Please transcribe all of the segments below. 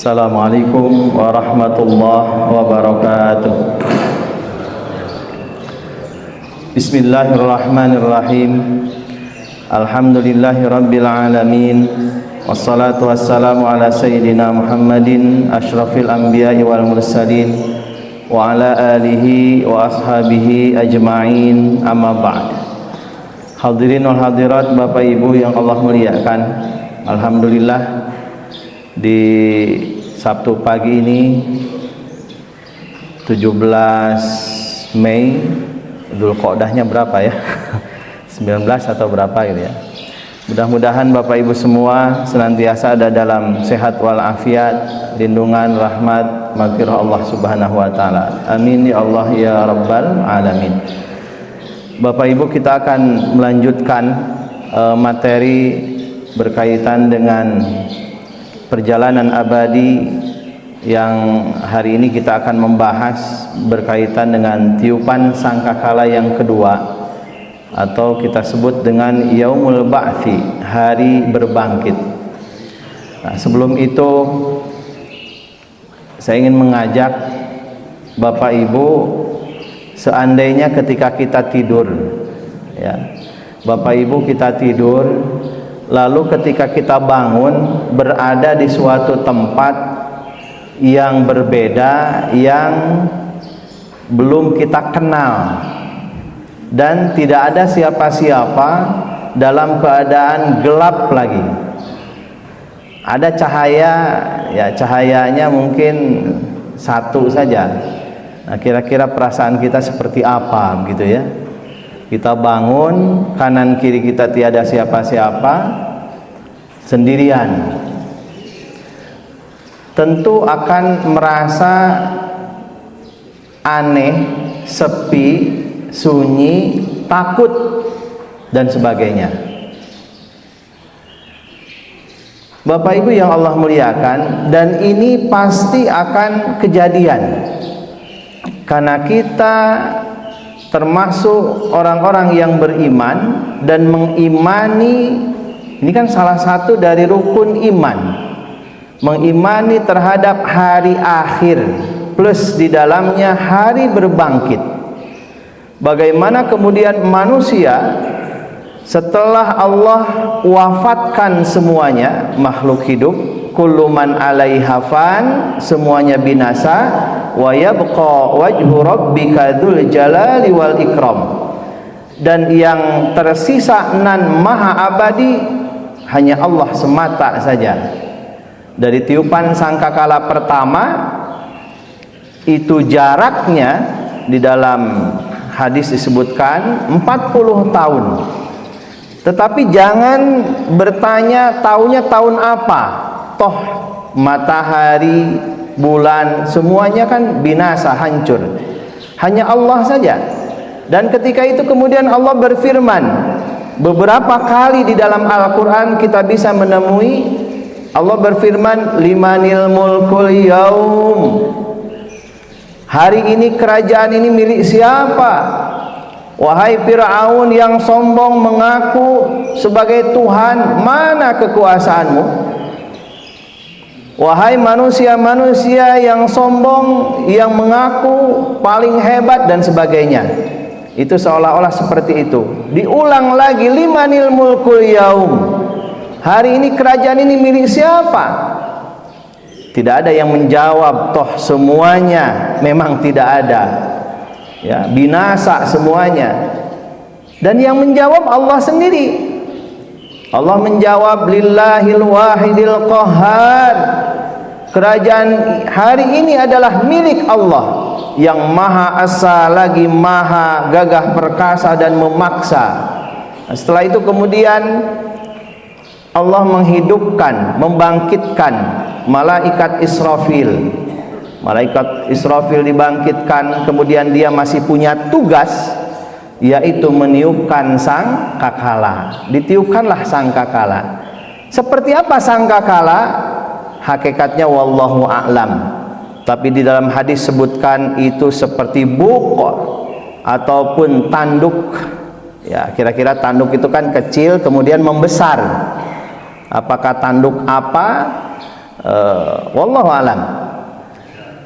Assalamualaikum warahmatullahi wabarakatuh. Bismillahirrahmanirrahim. Alhamdulillahi rabbil alamin. Wassalatu wassalamu ala sayyidina Muhammadin asyrafil anbiya'i wal mursalin wa ala alihi wa ashabihi ajma'in, amma ba'd. Hadirin wal hadirat, Bapak Ibu yang Allah muliakan, alhamdulillah di Sabtu pagi ini 17 Mei, Dzulqa'dahnya berapa ya? 19 atau berapa gitu ya. Mudah-mudahan Bapak Ibu semua senantiasa ada dalam sehat walafiat, lindungan, rahmat, maghfirah Allah Subhanahu wa taala. Amin ya Allah ya rabbal alamin. Bapak Ibu, kita akan melanjutkan materi berkaitan dengan perjalanan abadi yang hari ini kita akan membahas berkaitan dengan tiupan sangkakala yang kedua, atau kita sebut dengan Yaumul Ba'tsi, hari berbangkit. Nah, sebelum itu saya ingin mengajak Bapak Ibu, seandainya ketika kita tidur ya, Bapak Ibu kita tidur, lalu ketika kita bangun berada di suatu tempat yang berbeda, yang belum kita kenal, dan tidak ada siapa-siapa, dalam keadaan gelap lagi. Ada cahaya, ya cahayanya mungkin satu saja. Nah, kira-kira perasaan kita seperti apa gitu ya? Kita bangun, kanan kiri kita tiada siapa-siapa, sendirian. Tentu akan merasa aneh, sepi, sunyi, takut, dan sebagainya. Bapak Ibu yang Allah muliakan, dan ini pasti akan kejadian karena kita termasuk orang-orang yang beriman dan mengimani. Ini kan salah satu dari rukun iman, mengimani terhadap hari akhir, plus di dalamnya hari berbangkit. Bagaimana kemudian manusia setelah Allah wafatkan semuanya, makhluk hidup, kullu man 'alaiha fan, semuanya binasa, wa yabqa wajhu rabbika dzul jalali wal ikram, dan yang tersisa nan maha abadi hanya Allah semata saja. Dari tiupan sangkakala pertama itu jaraknya di dalam hadis disebutkan 40 tahun. Tetapi jangan bertanya tahunnya tahun apa. Toh matahari, bulan, semuanya kan binasa, hancur. Hanya Allah saja. Dan ketika itu kemudian Allah berfirman. Beberapa kali di dalam Al-Quran kita bisa menemui Allah berfirman, limanil mulkul yaum. Hari ini kerajaan ini milik siapa? Wahai Fir'aun yang sombong mengaku sebagai Tuhan, mana kekuasaanmu? Wahai manusia-manusia yang sombong, yang mengaku paling hebat, dan sebagainya. Itu seolah-olah seperti itu. Diulang lagi, limanil mulkul yaum. Hari ini kerajaan ini milik siapa? Tidak ada yang menjawab, toh semuanya memang tidak ada. Ya, binasa semuanya. Dan yang menjawab Allah sendiri. Allah menjawab, lillahil wahidil qahhar. Kerajaan hari ini adalah milik Allah yang maha esa lagi maha gagah perkasa dan memaksa. Nah, setelah itu kemudian Allah menghidupkan, membangkitkan malaikat Israfil. Malaikat Israfil dibangkitkan, kemudian dia masih punya tugas, yaitu meniupkan sangkakala. Ditiupkanlah sangkakala. Seperti apa sangkakala? Hakikatnya wallahu a'lam. Tapi di dalam hadis sebutkan itu seperti buqor ataupun tanduk. Ya, kira-kira tanduk itu kan kecil kemudian membesar. Apakah tanduk apa? Wallahu alam.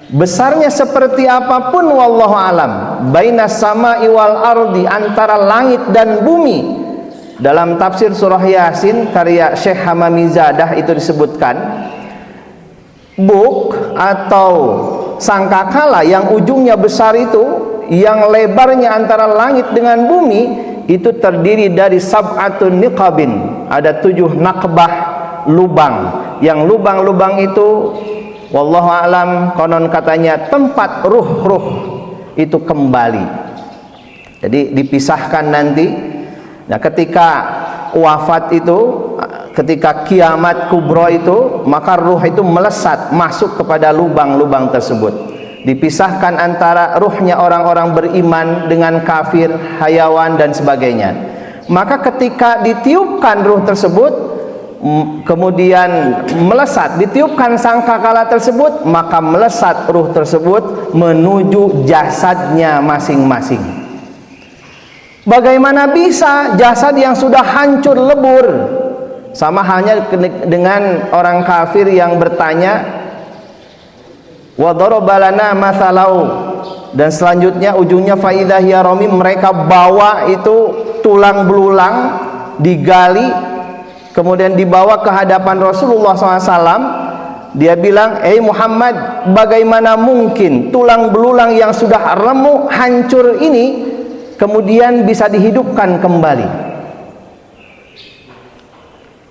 Besarnya seperti apapun wallahu alam, bainas sama'i wal ardi, antara langit dan bumi. Dalam tafsir surah Yasin karya Syekh Hamamizadah itu disebutkan, buk atau sangkakala yang ujungnya besar itu, yang lebarnya antara langit dengan bumi, itu terdiri dari sab'atun niqabin, ada 7 nakbah lubang, yang lubang-lubang itu wallahu alam konon katanya tempat ruh-ruh itu kembali. Jadi dipisahkan nanti. Nah, ketika wafat itu, ketika kiamat kubro itu, maka ruh itu melesat masuk kepada lubang-lubang tersebut. Dipisahkan antara ruhnya orang-orang beriman dengan kafir, hayawan dan sebagainya. Maka ketika ditiupkan ruh tersebut, kemudian melesat, ditiupkan sangkakala tersebut, maka melesat ruh tersebut menuju jasadnya masing-masing. Bagaimana bisa jasad yang sudah hancur lebur? Sama halnya dengan orang kafir yang bertanya, wa daraba lana mathalau, dan selanjutnya ujungnya fa idza hiya ramim, mereka bawa itu tulang belulang digali, kemudian dibawa ke hadapan Rasulullah SAW. Dia bilang, Muhammad, bagaimana mungkin tulang belulang yang sudah remuk, hancur ini kemudian bisa dihidupkan kembali?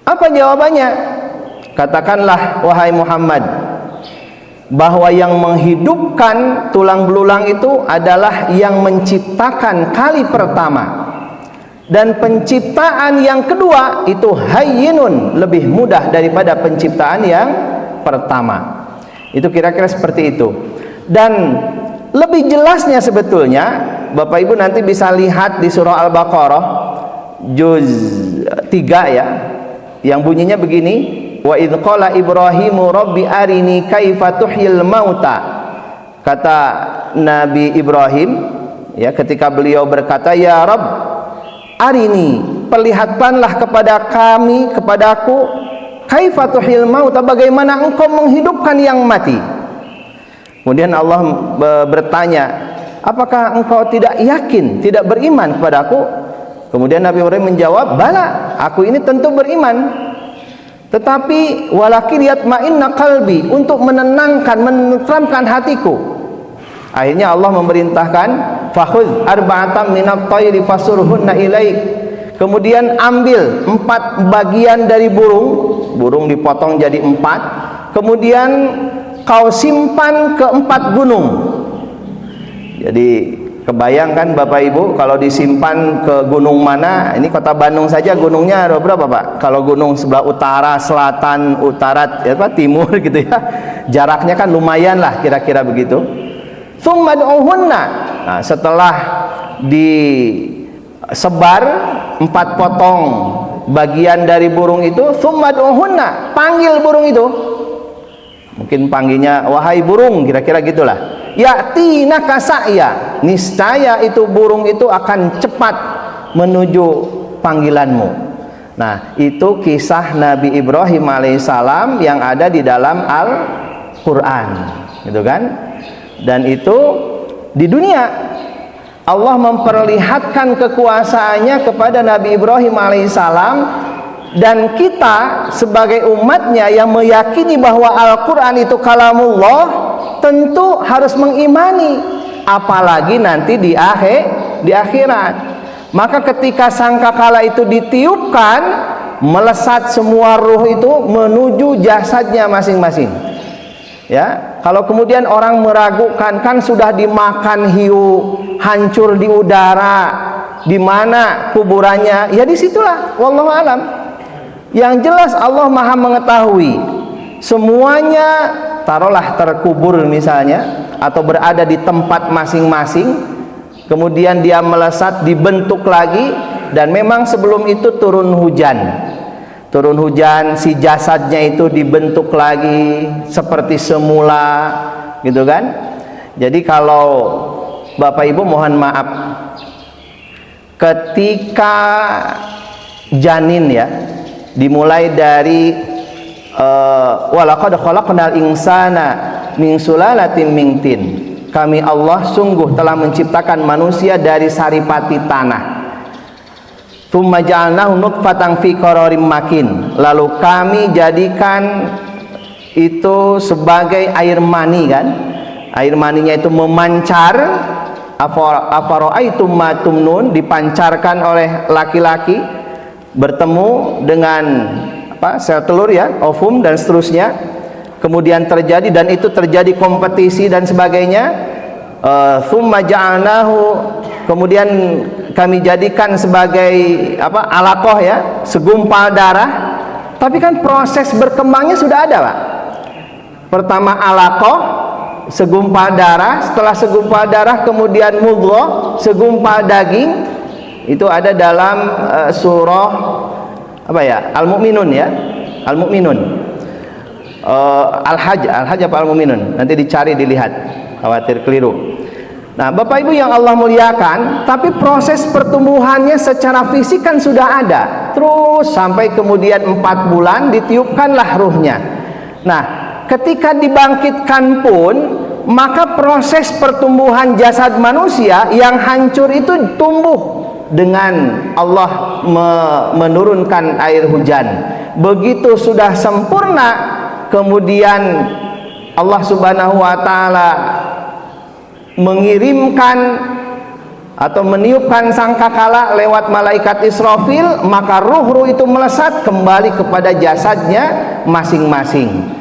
Apa jawabannya? Katakanlah, wahai Muhammad, bahwa yang menghidupkan tulang belulang itu adalah yang menciptakan kali pertama, dan penciptaan yang kedua itu hayyinun, lebih mudah daripada penciptaan yang pertama. Itu kira-kira seperti itu. Dan lebih jelasnya sebetulnya Bapak Ibu nanti bisa lihat di surah Al-Baqarah juz 3 ya, yang bunyinya begini, wa idz qala Ibrahimu rabbi arini kaifa tuhyil mauta. Kata Nabi Ibrahim ya, ketika beliau berkata, ya Rabb, arini, perlihatkanlah kepada kami, kepadaku, kaifa tuhyil mauta, bagaimana engkau menghidupkan yang mati. Kemudian Allah bertanya, apakah engkau tidak yakin, tidak beriman kepadaku? Kemudian Nabi Ibrahim menjawab, bala, aku ini tentu beriman, tetapi walakin yatma'inna qalbi, untuk menenangkan, menenteramkan hatiku. Akhirnya Allah memerintahkan, fakhudh arba'atan minat tayri fasurhunna ilaik. Kemudian ambil 4 bagian dari burung dipotong jadi 4, kemudian kau simpan ke 4 gunung. Jadi kebayangkan Bapak Ibu kalau disimpan ke gunung mana? Ini kota Bandung saja gunungnya ada berapa Pak? Kalau gunung sebelah utara, selatan, utara, timur gitu ya, jaraknya kan lumayan lah kira-kira begitu. Tsumma du'uhunna. Nah, setelah disebar 4 potong bagian dari burung itu, tsumma du'uhunna, panggil burung itu. Mungkin panggilnya, wahai burung, kira-kira gitulah. Ya'tinaka sa'ya, niscaya itu burung itu akan cepat menuju panggilanmu. Nah, itu kisah Nabi Ibrahim alaihissalam yang ada di dalam Al-Quran, gitu kan? Dan itu di dunia Allah memperlihatkan kekuasaannya kepada Nabi Ibrahim alaihissalam, dan kita sebagai umatnya yang meyakini bahwa Al-Quran itu kalamullah tentu harus mengimani, apalagi nanti di akhirat. Maka ketika sangkakala itu ditiupkan, melesat semua ruh itu menuju jasadnya masing-masing. Ya, kalau kemudian orang meragukan, kan sudah dimakan hiu, hancur di udara, di mana kuburannya? Ya disitulah, wallahu alam. Yang jelas Allah Maha mengetahui semuanya, taruhlah terkubur misalnya, atau berada di tempat masing-masing, kemudian dia melesat, dibentuk lagi, dan memang sebelum itu turun hujan, si jasadnya itu dibentuk lagi seperti semula, gitu kan. Jadi kalau Bapak Ibu mohon maaf, ketika janin ya, dimulai dari walaqad khalaqnal insana min sulalatin min tin. Kami Allah sungguh telah menciptakan manusia dari saripati tanah. Tsumma ja'alnahu nutfatan fi qararim makin. Lalu kami jadikan itu sebagai air mani kan. Air maninya itu memancar. Afara'aitum ma tumnun, dipancarkan oleh laki-laki bertemu dengan sel telur ya, ovum dan seterusnya. Kemudian terjadi, dan itu terjadi kompetisi dan sebagainya. Tsumma ja'alnahu, kemudian kami jadikan sebagai alaqah ya, segumpal darah. Tapi kan proses berkembangnya sudah ada, Pak. Pertama alaqah, segumpal darah, setelah segumpal darah kemudian mudghah, segumpal daging. Itu ada dalam surah Al-Mu'minun ya, Al-Mu'minun. Al-Hajj apa Al-Mu'minun? Nanti dicari dilihat, khawatir keliru. Nah, Bapak Ibu yang Allah muliakan, tapi proses pertumbuhannya secara fisik kan sudah ada. Terus sampai kemudian 4 bulan ditiupkanlah ruhnya. Nah, ketika dibangkitkan pun, maka proses pertumbuhan jasad manusia yang hancur itu tumbuh dengan Allah menurunkan air hujan. Begitu sudah sempurna, kemudian Allah Subhanahu wa taala mengirimkan atau meniupkan sangkakala lewat malaikat Israfil, maka ruh-ruh itu melesat kembali kepada jasadnya masing-masing.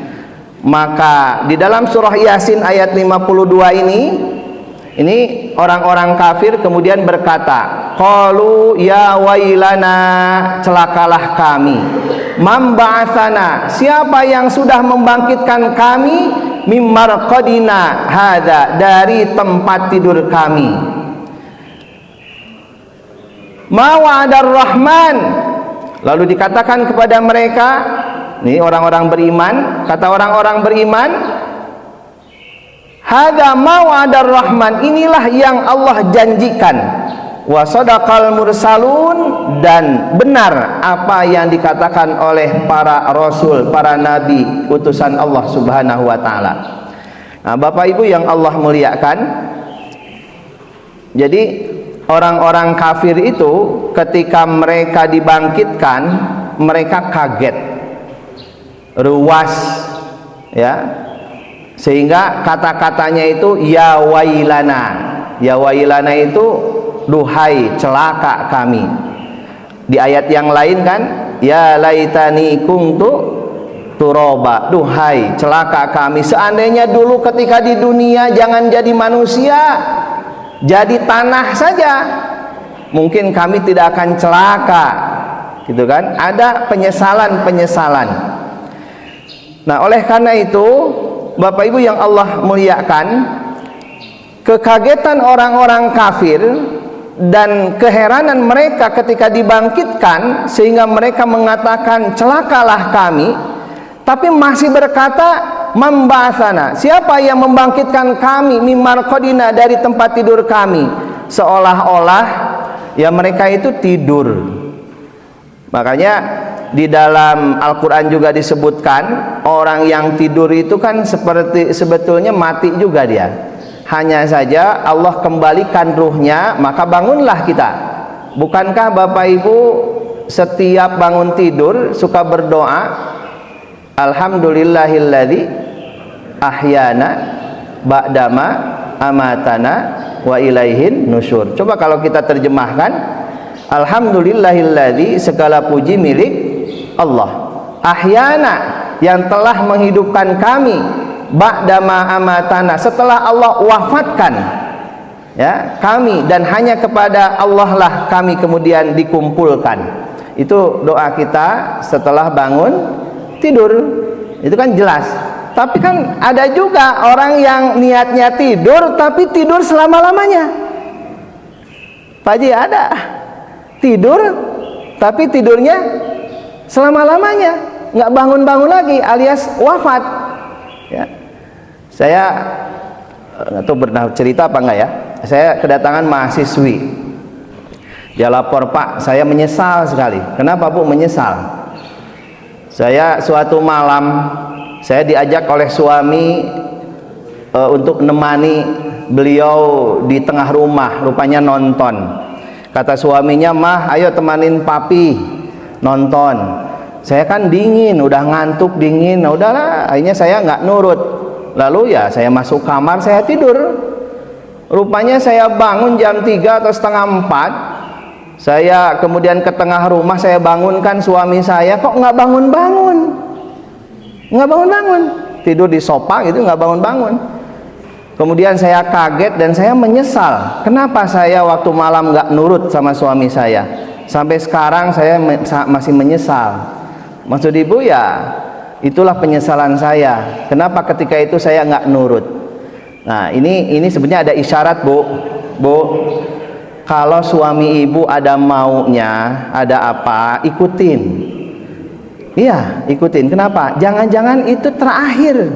Maka di dalam surah Yasin ayat 52 ini orang-orang kafir kemudian berkata, qalu ya wailana, celakalah kami. Man ba'atsana, siapa yang sudah membangkitkan kami, mim marqadina hadza, dari tempat tidur kami. Ma wa'adar rahman, lalu dikatakan kepada mereka, ini orang-orang beriman, kata orang-orang beriman, hadza ma wa'adar rahman, inilah yang Allah janjikan. Wa sadaqal mursalun, dan benar apa yang dikatakan oleh para rasul, para nabi, utusan Allah Subhanahu wa taala. Nah, Bapak Ibu yang Allah muliakan, jadi orang-orang kafir itu ketika mereka dibangkitkan, mereka kaget, ruas ya, sehingga kata-katanya itu ya wailana. Ya wailana itu duhai celaka kami. Di ayat yang lain kan, ya laitani kuntu turaba, duhai celaka kami, seandainya dulu ketika di dunia jangan jadi manusia, jadi tanah saja, mungkin kami tidak akan celaka, gitu kan. Ada penyesalan-penyesalan. Nah, oleh karena itu Bapak Ibu yang Allah muliakan, kekagetan orang-orang kafir dan keheranan mereka ketika dibangkitkan sehingga mereka mengatakan celakalah kami, tapi masih berkata memba'atsana, siapa yang membangkitkan kami, mim marqadina, dari tempat tidur kami, seolah-olah ya mereka itu tidur. Makanya di dalam Al-Quran juga disebutkan orang yang tidur itu kan sebetulnya mati juga dia. Hanya saja Allah kembalikan ruhnya, maka bangunlah kita. Bukankah Bapak Ibu setiap bangun tidur suka berdoa, alhamdulillahilladzi ahyana ba'dama amatana wa ilaihin nusyur. Coba kalau kita terjemahkan, alhamdulillahilladzi, segala puji milik Allah, ahyana, yang telah menghidupkan kami, ba'dama amatana, setelah Allah wafatkan ya kami, dan hanya kepada Allah lah kami kemudian dikumpulkan. Itu doa kita setelah bangun tidur, itu kan jelas. Tapi kan ada juga orang yang niatnya tidur tapi tidur selama-lamanya. Pak Haji, ada tidur tapi tidurnya selama-lamanya, nggak bangun-bangun lagi, alias wafat ya. Saya nggak tahu pernah cerita apa enggak ya, saya kedatangan mahasiswi, dia lapor, Pak saya menyesal sekali. Kenapa Bu menyesal? Saya suatu malam saya diajak oleh suami untuk menemani beliau di tengah rumah, rupanya nonton. Kata suaminya, "Mah, ayo temanin papi nonton." Saya kan dingin, udah ngantuk dingin. Nah, udahlah, akhirnya saya nggak nurut. Lalu ya saya masuk kamar, saya tidur. Rupanya saya bangun jam 3 atau setengah 4. Saya kemudian ke tengah rumah, saya bangunkan suami saya, kok nggak bangun-bangun, nggak bangun-bangun, tidur di sofa gitu, nggak bangun-bangun. Kemudian saya kaget dan saya menyesal, kenapa saya waktu malam nggak nurut sama suami saya. Sampai sekarang saya masih menyesal. Maksud ibu ya, itulah penyesalan saya, kenapa ketika itu saya nggak nurut. Nah, ini sebenarnya ada isyarat, Bu. Kalau suami ibu ada maunya, ada apa, ikutin. Iya, ikutin. Kenapa? Jangan-jangan itu terakhir.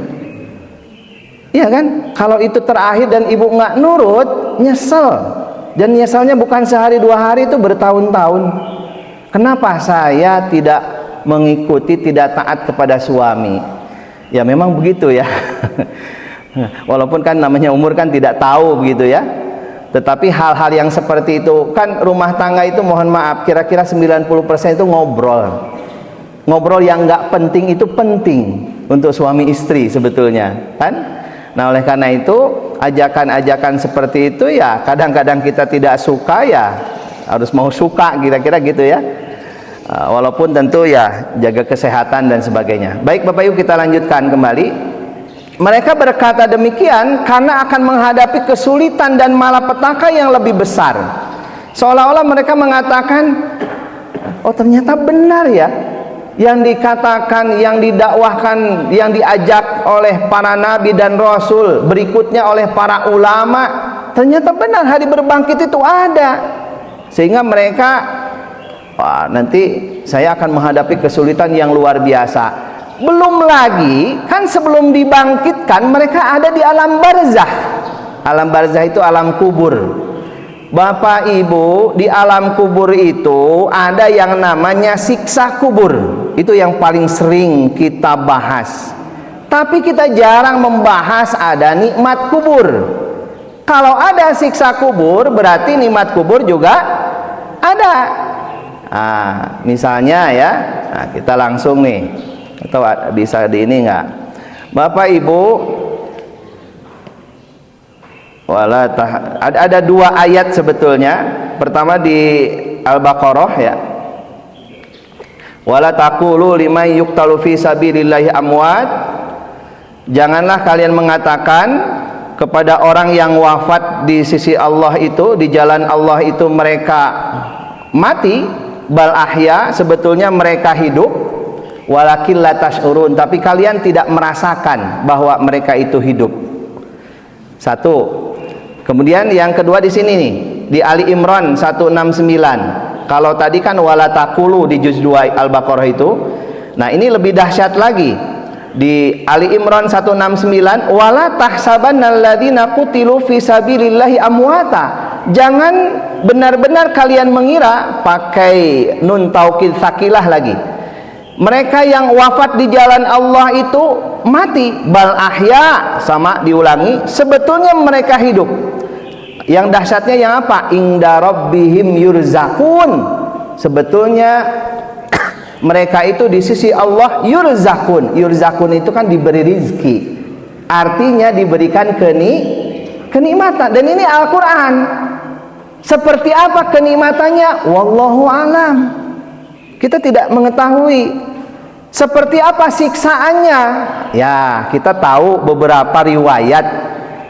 Iya kan? Kalau itu terakhir dan ibu nggak nurut, nyesel. Dan nyeselnya bukan sehari 2 hari, itu bertahun-tahun. Kenapa saya tidak mengikuti, tidak taat kepada suami? Ya memang begitu ya. Walaupun kan namanya umur kan tidak tahu begitu ya. Tetapi hal-hal yang seperti itu kan, rumah tangga itu mohon maaf kira-kira 90% itu ngobrol yang nggak penting itu penting untuk suami istri sebetulnya kan. Nah, oleh karena itu ajakan-ajakan seperti itu ya kadang-kadang kita tidak suka, ya harus mau suka kira-kira gitu ya. Walaupun tentu ya jaga kesehatan dan sebagainya. Baik Bapak Ibu, kita lanjutkan kembali. Mereka berkata demikian karena akan menghadapi kesulitan dan malapetaka yang lebih besar. Seolah-olah mereka mengatakan, oh ternyata benar ya yang dikatakan, yang didakwahkan, yang diajak oleh para nabi dan rasul, berikutnya oleh para ulama, ternyata benar, hari berbangkit itu ada. Sehingga mereka, wah, nanti saya akan menghadapi kesulitan yang luar biasa. Belum lagi kan sebelum dibangkitkan mereka ada di alam barzah. Alam barzah itu alam kubur. Bapak Ibu, di alam kubur itu ada yang namanya siksa kubur. Itu yang paling sering kita bahas. Tapi kita jarang membahas ada nikmat kubur. Kalau ada siksa kubur, berarti nikmat kubur juga ada. Nah, misalnya ya, nah, kita langsung nih, atau bisa di ini enggak, Bapak Ibu, ada 2 ayat sebetulnya. Pertama di Al-Baqarah ya, wala taqulu liman yuqtalu fi sabilillahi amwat, janganlah kalian mengatakan kepada orang yang wafat di sisi Allah itu, di jalan Allah itu mereka mati, bal ahya, sebetulnya mereka hidup, walakin la tash'urun, tapi kalian tidak merasakan bahwa mereka itu hidup. Satu. Kemudian yang kedua di sini nih, di Ali Imran 169. Kalau tadi kan wala taqulu di juz 2 Al-Baqarah itu. Nah, ini lebih dahsyat lagi. Di Ali Imran 169, wala tahsabannal ladzina qutilu fi sabilillahi amwata. Jangan benar-benar kalian mengira, pakai nun taukid sakilah lagi, mereka yang wafat di jalan Allah itu mati, bal ahya, sama diulangi, sebetulnya mereka hidup. Yang dahsyatnya yang apa? Inda rabbihim yurzakun, sebetulnya mereka itu di sisi Allah yurzakun. Yurzakun itu kan diberi rizki, artinya diberikan kenikmatan. Dan ini Al-Quran. Seperti apa kenikmatannya? Wallahu alam, kita tidak mengetahui. Seperti apa siksaannya? Ya, kita tahu beberapa riwayat.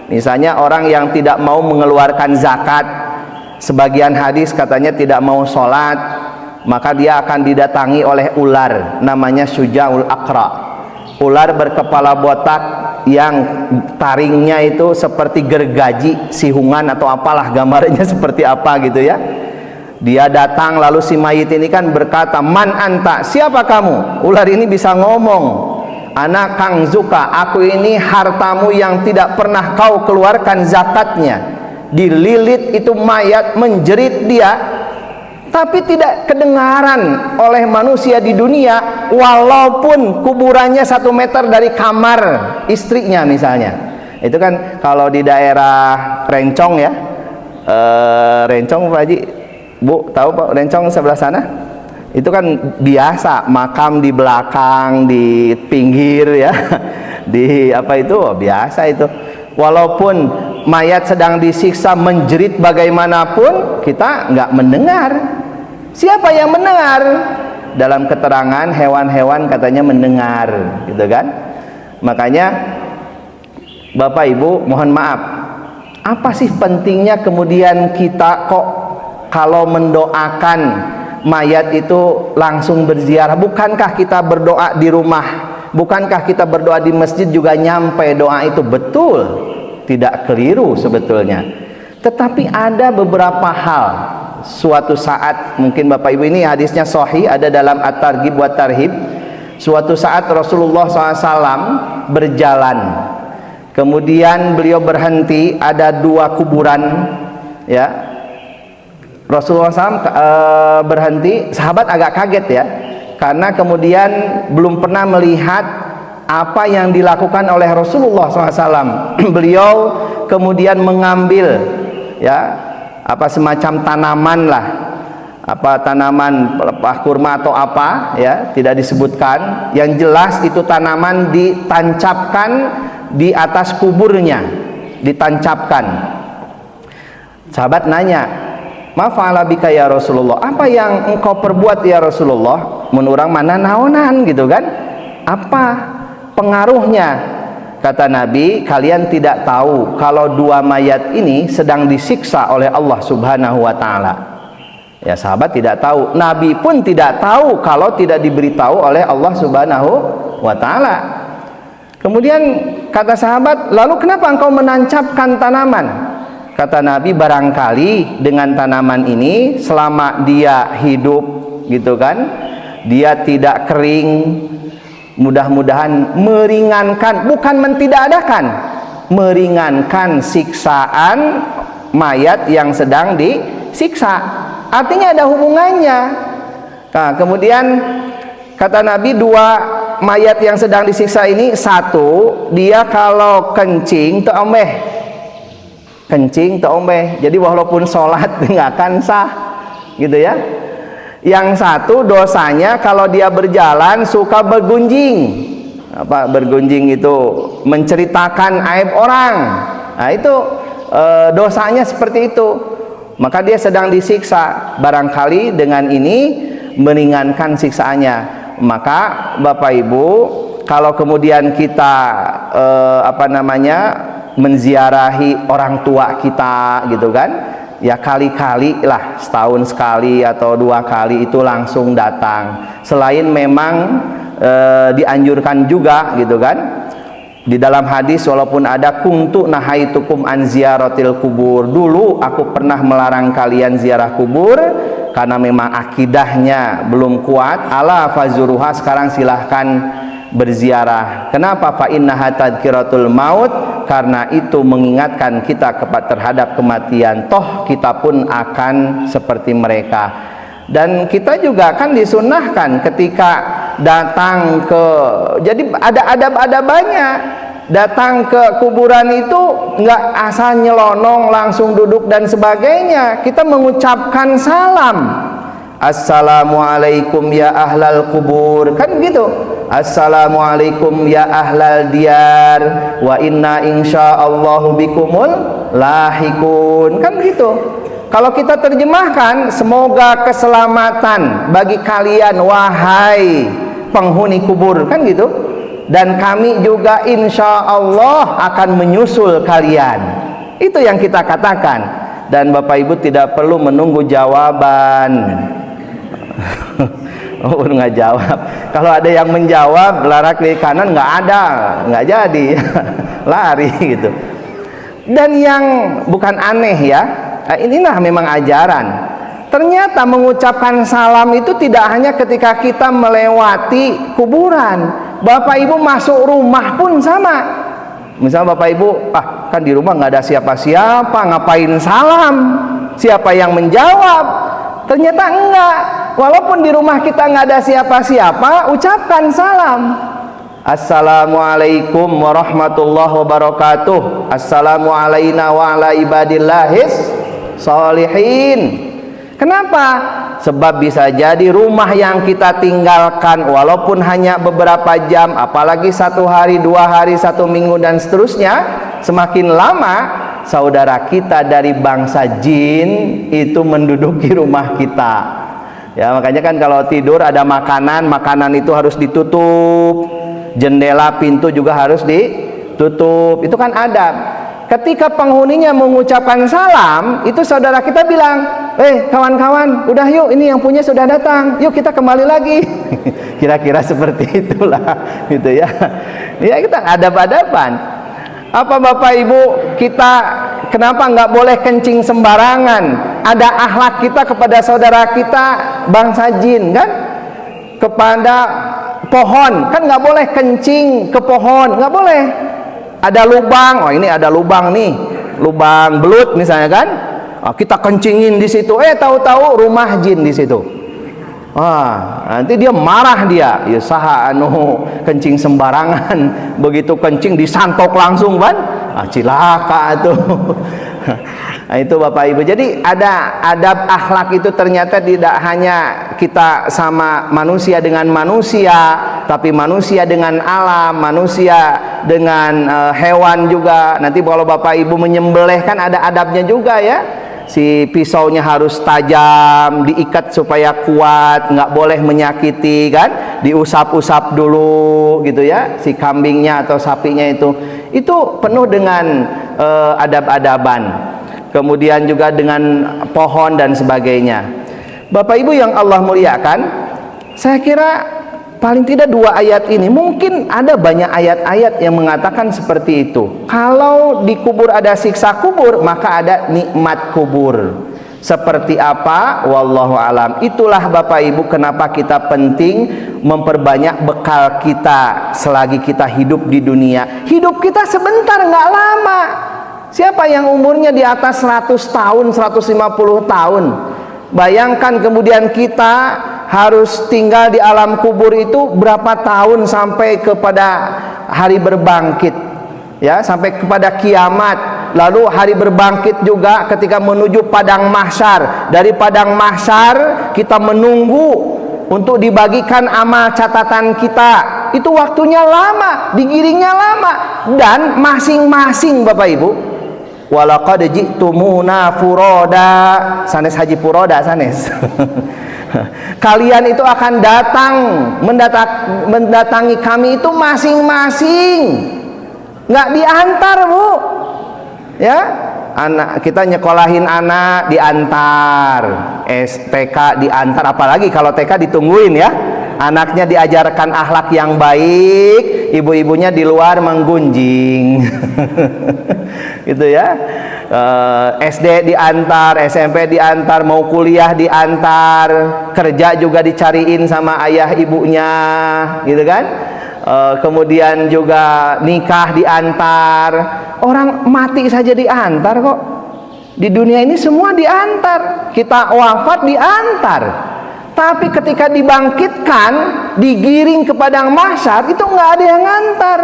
Misalnya orang yang tidak mau mengeluarkan zakat, sebagian hadis katanya tidak mau sholat, maka dia akan didatangi oleh ular, namanya Syuja'ul Aqra. Ular berkepala botak yang taringnya itu seperti gergaji sihungan atau apalah, gambarnya seperti apa gitu ya. Dia datang, lalu si mayit ini kan berkata, man anta, siapa kamu? Ular ini bisa ngomong, ana kangzuka, aku ini hartamu yang tidak pernah kau keluarkan zakatnya. Dililit itu mayat, menjerit dia. tapi tidak kedengaran oleh manusia di dunia, walaupun kuburannya 1 meter dari kamar istrinya misalnya. Itu kan kalau di daerah Rencong ya, Rencong Pak Haji, Bu tahu Pak Rencong sebelah sana? Itu kan biasa makam di belakang, di pinggir ya, di apa itu biasa itu. Walaupun mayat sedang disiksa menjerit bagaimanapun, kita nggak mendengar. Siapa yang mendengar? Dalam keterangan hewan-hewan katanya mendengar, gitu kan? Makanya Bapak Ibu mohon maaf, apa sih pentingnya kemudian kita kok kalau mendoakan mayat itu langsung berziarah? Bukankah kita berdoa di rumah? Bukankah kita berdoa di masjid juga nyampe doa itu? Betul, tidak keliru sebetulnya. Tetapi ada beberapa hal, suatu saat, mungkin Bapak Ibu ini hadisnya sahih, ada dalam At-Targhib wa Tarhib. Suatu saat Rasulullah SAW berjalan, kemudian beliau berhenti, ada 2 kuburan ya. Rasulullah SAW berhenti, sahabat agak kaget ya, karena kemudian belum pernah melihat apa yang dilakukan oleh Rasulullah SAW. Beliau kemudian mengambil ya apa semacam tanaman lah, apa tanaman pelepah kurma atau apa ya, tidak disebutkan. Yang jelas itu tanaman ditancapkan di atas kuburnya, ditancapkan. Sahabat nanya, "Ma fa'ala bika ya Rasulullah?" Apa yang engkau perbuat ya Rasulullah? Menurang mana naonan gitu kan? Apa pengaruhnya? Kata Nabi, kalian tidak tahu kalau 2 mayat ini sedang disiksa oleh Allah Subhanahu wa taala. Ya, sahabat tidak tahu, Nabi pun tidak tahu kalau tidak diberitahu oleh Allah Subhanahu wa taala. Kemudian kata sahabat, "Lalu kenapa engkau menancapkan tanaman?" Kata Nabi, barangkali dengan tanaman ini selama dia hidup gitu kan, dia tidak kering, mudah-mudahan meringankan, bukan mentidakadakan, meringankan siksaan mayat yang sedang disiksa. Artinya ada hubungannya. Nah, kemudian kata Nabi, 2 mayat yang sedang disiksa ini, 1 dia kalau kencing teombeh, kencing teombeh, jadi walaupun sholat nggak akan sah gitu ya. Yang 1 dosanya kalau dia berjalan suka bergunjing. Apa bergunjing itu? Menceritakan aib orang. Nah itu dosanya seperti itu. Maka dia sedang disiksa. Barangkali dengan ini meringankan siksaannya. Maka Bapak Ibu, kalau kemudian kita menziarahi orang tua kita gitu kan, ya kali-kali lah, setahun sekali atau 2 kali itu langsung datang. Selain memang dianjurkan juga gitu kan, di dalam hadis walaupun ada kuntu nahaitukum an ziyaratil kubur, dulu aku pernah melarang kalian ziarah kubur karena memang akidahnya belum kuat. Ala fazuruha, sekarang silahkan berziarah. Kenapa? Fa innaha tadzkiratul maut, karena itu mengingatkan kita terhadap kematian. Toh kita pun akan seperti mereka. Dan kita juga kan disunnahkan ketika datang ke, jadi ada adab-adabannya. Datang ke kuburan itu nggak asal nyelonong langsung duduk dan sebagainya. Kita mengucapkan salam, assalamualaikum ya ahlal kubur, kan gitu. Assalamualaikum ya ahlal diyar wa inna insyaallahu bikumul lahikun, kan begitu. Kalau kita terjemahkan, semoga keselamatan bagi kalian wahai penghuni kubur, kan gitu. Dan kami juga insyaallah akan menyusul kalian. Itu yang kita katakan. Dan Bapak Ibu tidak perlu menunggu jawaban. Oh, nggak jawab. Kalau ada yang menjawab larak kiri kanan, nggak ada, nggak jadi. Lari gitu. Dan yang bukan aneh ya, inilah memang ajaran. Ternyata mengucapkan salam itu tidak hanya ketika kita melewati kuburan. Bapak Ibu masuk rumah pun sama. Misal Bapak Ibu, kan di rumah nggak ada siapa-siapa, ngapain salam? Siapa yang menjawab? Ternyata enggak. Walaupun di rumah kita nggak ada siapa-siapa, ucapkan salam. Assalamualaikum warahmatullahi wabarakatuh. Assalamu alayna wa ala ibadillahis sholihin. Kenapa? Sebab bisa jadi rumah yang kita tinggalkan walaupun hanya beberapa jam, apalagi 1 hari, 2 hari, 1 minggu dan seterusnya, semakin lama saudara kita dari bangsa jin itu menduduki rumah kita. Ya, makanya kan kalau tidur ada makanan itu harus ditutup. Jendela, pintu juga harus ditutup. Itu kan adab. Ketika penghuninya mengucapkan salam, itu saudara kita bilang, kawan-kawan, udah yuk, ini yang punya sudah datang, yuk kita kembali lagi. Kira-kira seperti itulah, gitu ya. Ya, kita adab-adaban. Apa Bapak Ibu, kita kenapa nggak boleh kencing sembarangan? Ada akhlak kita kepada saudara kita bangsa jin, kan? Kepada pohon, kan nggak boleh kencing ke pohon, nggak boleh. Ada lubang, oh ini ada lubang nih, lubang belut misalnya kan, kita kencingin di situ, tahu-tahu rumah jin di situ. Nanti dia marah dia, ya saha anu kencing sembarangan, begitu kencing disantok langsung kan, cilaka tuh. Nah, itu Bapak Ibu. Jadi ada adab akhlak itu ternyata tidak hanya kita sama manusia dengan manusia, tapi manusia dengan alam, manusia dengan hewan juga. Nanti kalau Bapak Ibu menyembelih kan ada adabnya juga ya. Si pisaunya harus tajam, diikat supaya kuat, nggak boleh menyakiti kan, diusap-usap dulu gitu ya, si kambingnya atau sapinya itu penuh dengan adab-adaban. Kemudian juga dengan pohon dan sebagainya. Bapak Ibu yang Allah muliakan, saya kira paling tidak 2 ayat ini, mungkin ada banyak ayat-ayat yang mengatakan seperti itu. Kalau di kubur ada siksa kubur, maka ada nikmat kubur. Seperti apa? Wallahu alam. Itulah Bapak Ibu kenapa kita penting memperbanyak bekal kita selagi kita hidup di dunia. Hidup kita sebentar, nggak lama. Siapa yang umurnya di atas 100 tahun, 150 tahun? Bayangkan kemudian kita harus tinggal di alam kubur itu berapa tahun sampai kepada hari berbangkit, ya, sampai kepada kiamat. Lalu hari berbangkit juga ketika menuju padang mahsyar. Dari padang mahsyar kita menunggu untuk dibagikan amal catatan kita. Itu waktunya lama, digiringnya lama, dan masing-masing Bapak Ibu, walaqad ji'tumuna furoda, sanes haji furoda sanes. Kalian itu akan datang mendatangi kami itu masing-masing, nggak diantar Bu, ya. Anak kita nyekolahin anak diantar, TK diantar, apalagi kalau TK ditungguin ya, anaknya diajarkan akhlak yang baik, ibu-ibunya di luar menggunjing. Gitu ya. SD diantar, SMP diantar, mau kuliah diantar, kerja juga dicariin sama ayah ibunya, gitu kan. Kemudian juga nikah diantar. Orang mati saja diantar kok. Di dunia ini semua diantar. Kita wafat diantar. Tapi ketika dibangkitkan, digiring ke padang mahsyar, itu nggak ada yang ngantar.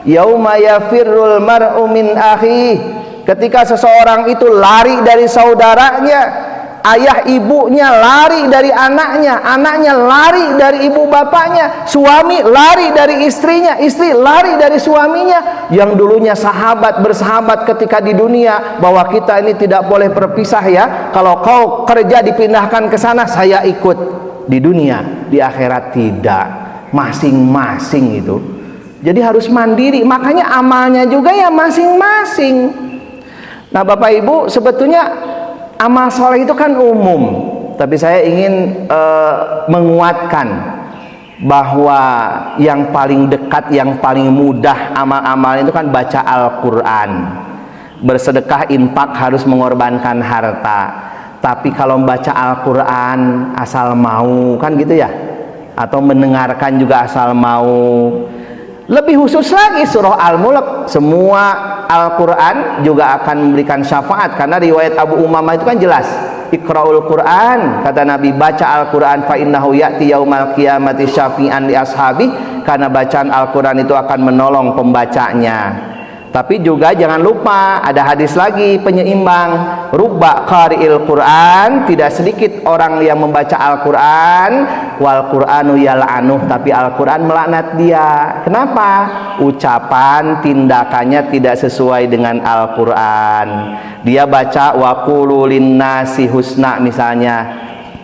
Yauma yafirrul mar'u min akhi. Ketika seseorang itu lari dari saudaranya, ayah ibunya lari dari anaknya, anaknya lari dari ibu bapaknya, suami lari dari istrinya, istri lari dari suaminya. Yang dulunya sahabat bersahabat ketika di dunia, bahwa kita ini tidak boleh berpisah ya. Kalau kau kerja dipindahkan ke sana, saya ikut. Di dunia, di akhirat tidak, masing-masing itu. Jadi harus mandiri, makanya amalnya juga ya masing-masing. Nah Bapak Ibu, sebetulnya amal soleh itu kan umum, tapi saya ingin menguatkan bahwa yang paling dekat, yang paling mudah amal-amal itu kan baca Al-Quran. Bersedekah, infak harus mengorbankan harta. Tapi kalau membaca Al-Quran asal mau, kan gitu ya, atau mendengarkan juga asal mau. Lebih khusus lagi surah Al-Mulk, semua Al-Quran juga akan memberikan syafaat, karena riwayat Abu Umamah itu kan jelas, Iqra'ul Quran, kata Nabi, baca Al-Quran, fa innahu ya'ti yaumal qiyamati syafi'an li ashabi, karena bacaan Al-Quran itu akan menolong pembacanya. Tapi juga jangan lupa ada hadis lagi penyeimbang, rubba qari'il Quran, tidak sedikit orang yang membaca Al-Quran, wal Qur'anu yal'anuh, tapi Al-Quran melaknat dia. Kenapa? Ucapan, tindakannya tidak sesuai dengan Al-Quran. Dia baca wa qulu linnasi husna misalnya,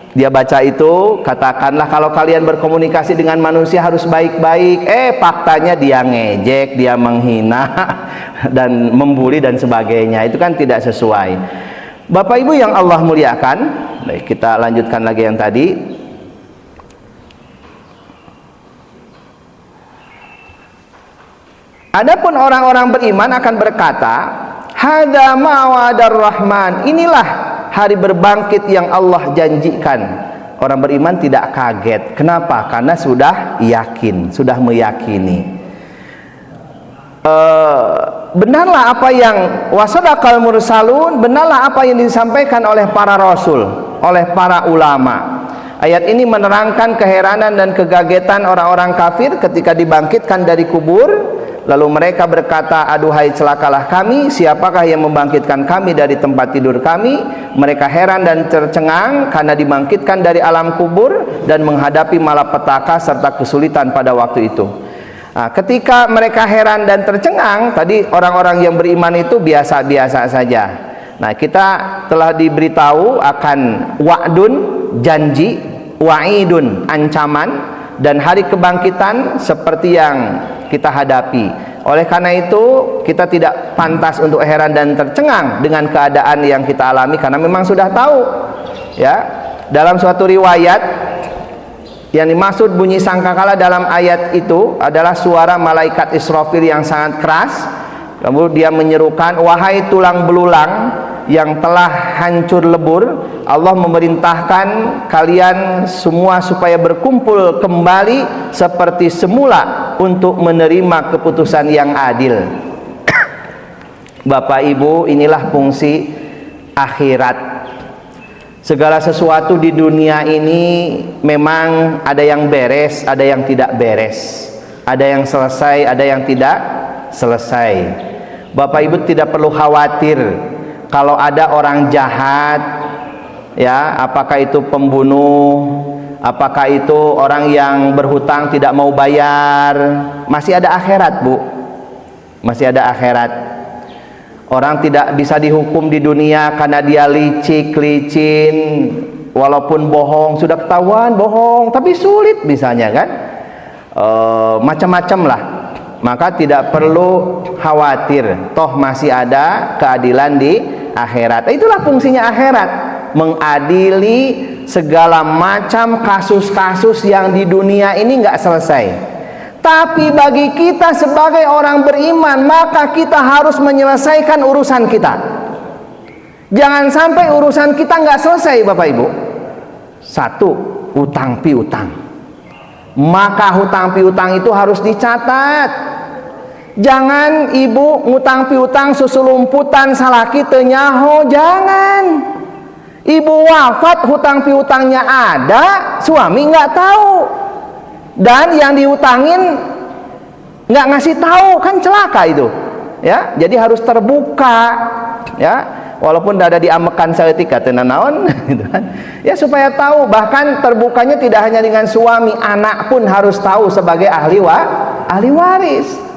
dia baca itu, katakanlah kalau kalian berkomunikasi dengan manusia harus baik-baik, faktanya dia ngejek, dia menghina dan membuli dan sebagainya. Itu kan tidak sesuai. Bapak Ibu yang Allah muliakan, baik, kita lanjutkan lagi yang tadi. Adapun orang-orang beriman akan berkata, hadza ma wa'adar rahman, inilah hari berbangkit yang Allah janjikan. Orang beriman tidak kaget. Kenapa? Karena sudah yakin, sudah meyakini. Benarlah apa yang wasadaqal mursalun, benarlah apa yang disampaikan oleh para rasul, oleh para ulama. Ayat ini menerangkan keheranan dan kegagetan orang-orang kafir ketika dibangkitkan dari kubur. Lalu mereka berkata, aduhai celakalah kami, siapakah yang membangkitkan kami dari tempat tidur kami? Mereka heran dan tercengang karena dibangkitkan dari alam kubur dan menghadapi malapetaka serta kesulitan pada waktu itu. Nah, ketika mereka heran dan tercengang, tadi orang-orang yang beriman itu biasa-biasa saja. Nah, kita telah diberitahu akan wa'dun, janji, wa'idun, ancaman, dan hari kebangkitan seperti yang kita hadapi. Oleh karena itu kita tidak pantas untuk heran dan tercengang dengan keadaan yang kita alami, karena memang sudah tahu, ya. Dalam suatu riwayat yang dimaksud bunyi sangkakala dalam ayat itu adalah suara malaikat Israfil yang sangat keras. Lalu dia menyerukan, wahai tulang belulang yang telah hancur lebur, Allah memerintahkan kalian semua supaya berkumpul kembali seperti semula untuk menerima keputusan yang adil. Bapak Ibu, inilah fungsi akhirat. Segala sesuatu di dunia ini memang ada yang beres, ada yang tidak beres, ada yang selesai, ada yang tidak selesai. Bapak Ibu tidak perlu khawatir kalau ada orang jahat, ya, apakah itu pembunuh, apakah itu orang yang berhutang tidak mau bayar, masih ada akhirat, Bu. Masih ada akhirat. Orang tidak bisa dihukum di dunia karena dia licik, licin, walaupun bohong, sudah ketahuan bohong, tapi sulit misalnya kan, macam-macam lah. Maka tidak perlu khawatir, toh masih ada keadilan di akhirat. Itulah fungsinya akhirat, mengadili segala macam kasus-kasus yang di dunia ini nggak selesai. Tapi bagi kita sebagai orang beriman, maka kita harus menyelesaikan urusan kita. Jangan sampai urusan kita nggak selesai, Bapak Ibu. Satu, utang piutang. Maka hutang piutang itu harus dicatat. Jangan ibu ngutang piutang susulumputan salaki teu nyaho, jangan. Ibu wafat hutang piutangnya ada, suami nggak tahu, dan yang diutangin nggak ngasih tahu, kan celaka itu, ya. Jadi harus terbuka, ya. Walaupun ada diamekan saeutik teu naon gitu kan. Ya, supaya tahu, bahkan terbukanya tidak hanya dengan suami, anak pun harus tahu sebagai ahli waris.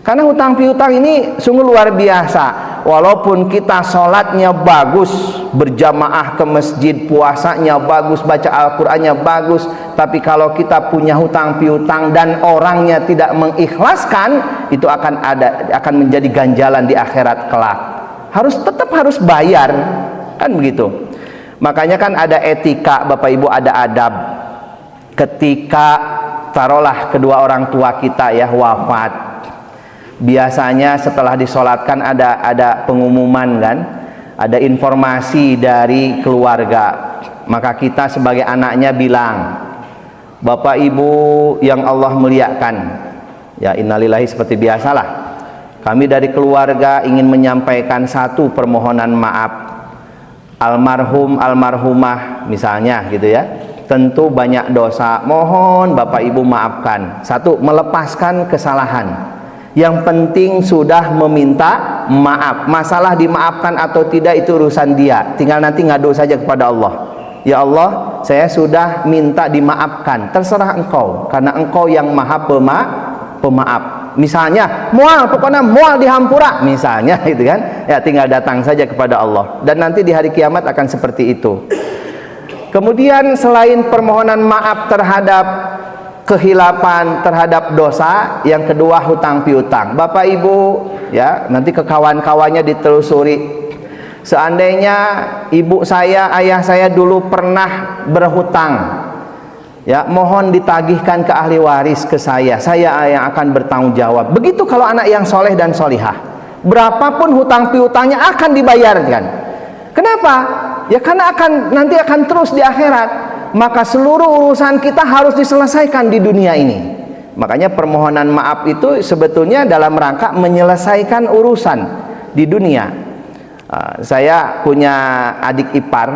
Karena hutang piutang ini sungguh luar biasa. Walaupun kita sholatnya bagus, berjamaah ke masjid, puasanya bagus, baca Al-Qur'annya bagus, tapi kalau kita punya hutang piutang dan orangnya tidak mengikhlaskan, itu akan menjadi ganjalan di akhirat kelak. Tetap harus bayar, kan begitu. Makanya kan ada etika, Bapak Ibu, ada adab. Ketika taruhlah kedua orang tua kita ya wafat, biasanya setelah disolatkan ada pengumuman kan, ada informasi dari keluarga. Maka kita sebagai anaknya bilang, Bapak Ibu yang Allah muliakan, ya innalillahi, seperti biasalah, kami dari keluarga ingin menyampaikan satu permohonan maaf. almarhum almarhumah misalnya gitu ya, tentu banyak dosa, mohon Bapak Ibu maafkan. Satu, melepaskan kesalahan. Yang penting sudah meminta maaf. Masalah dimaafkan atau tidak itu urusan dia, tinggal nanti ngadu saja kepada Allah. Ya Allah, saya sudah minta dimaafkan, terserah engkau, karena engkau yang maha pemaaf. Misalnya mual, pokoknya mual di hampura misalnya gitu kan, ya tinggal datang saja kepada Allah, dan nanti di hari kiamat akan seperti itu. Kemudian selain permohonan maaf terhadap kehilapan, terhadap dosa, yang kedua hutang piutang. Bapak Ibu ya, nanti ke kawan-kawannya ditelusuri. Seandainya ibu saya, ayah saya dulu pernah berhutang, ya mohon ditagihkan ke ahli waris ke saya yang akan bertanggung jawab. Begitu kalau anak yang soleh dan solihah, berapapun hutang piutangnya akan dibayarkan. Kenapa? Ya karena nanti akan terus di akhirat. Maka seluruh urusan kita harus diselesaikan di dunia ini. Makanya permohonan maaf itu sebetulnya dalam rangka menyelesaikan urusan di dunia. Saya punya adik ipar,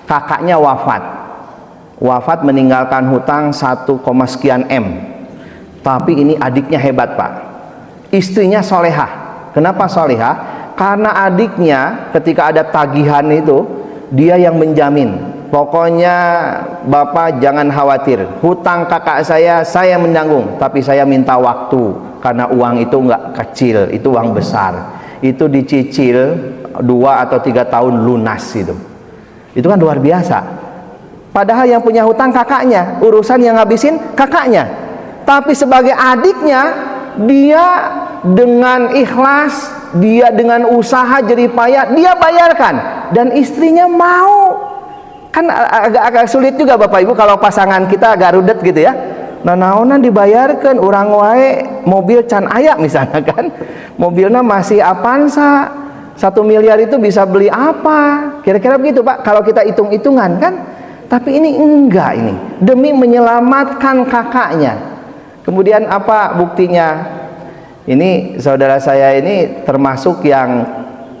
kakaknya wafat meninggalkan hutang 1, sekian M. Tapi ini adiknya hebat Pak, istrinya solehah. Kenapa solehah? Karena adiknya ketika ada tagihan itu, dia yang menjamin. Pokoknya Bapak jangan khawatir, hutang kakak saya menanggung, tapi saya minta waktu, karena uang itu nggak kecil, itu uang besar. Itu dicicil 2 atau 3 tahun lunas itu kan luar biasa. Padahal yang punya hutang kakaknya, urusan yang ngabisin kakaknya, tapi sebagai adiknya dia dengan ikhlas, dia dengan usaha jerih payah dia bayarkan, dan istrinya mau. Kan agak sulit juga Bapak Ibu kalau pasangan kita agak rudet gitu ya. Naonan dibayarkan, orang wae mobil can ayak misalnya kan, mobilnya masih Avanza 1 miliar itu bisa beli apa? Kira-kira begitu Pak kalau kita hitung-hitungan kan. Tapi ini enggak, ini demi menyelamatkan kakaknya. Kemudian apa buktinya? Ini saudara saya ini termasuk yang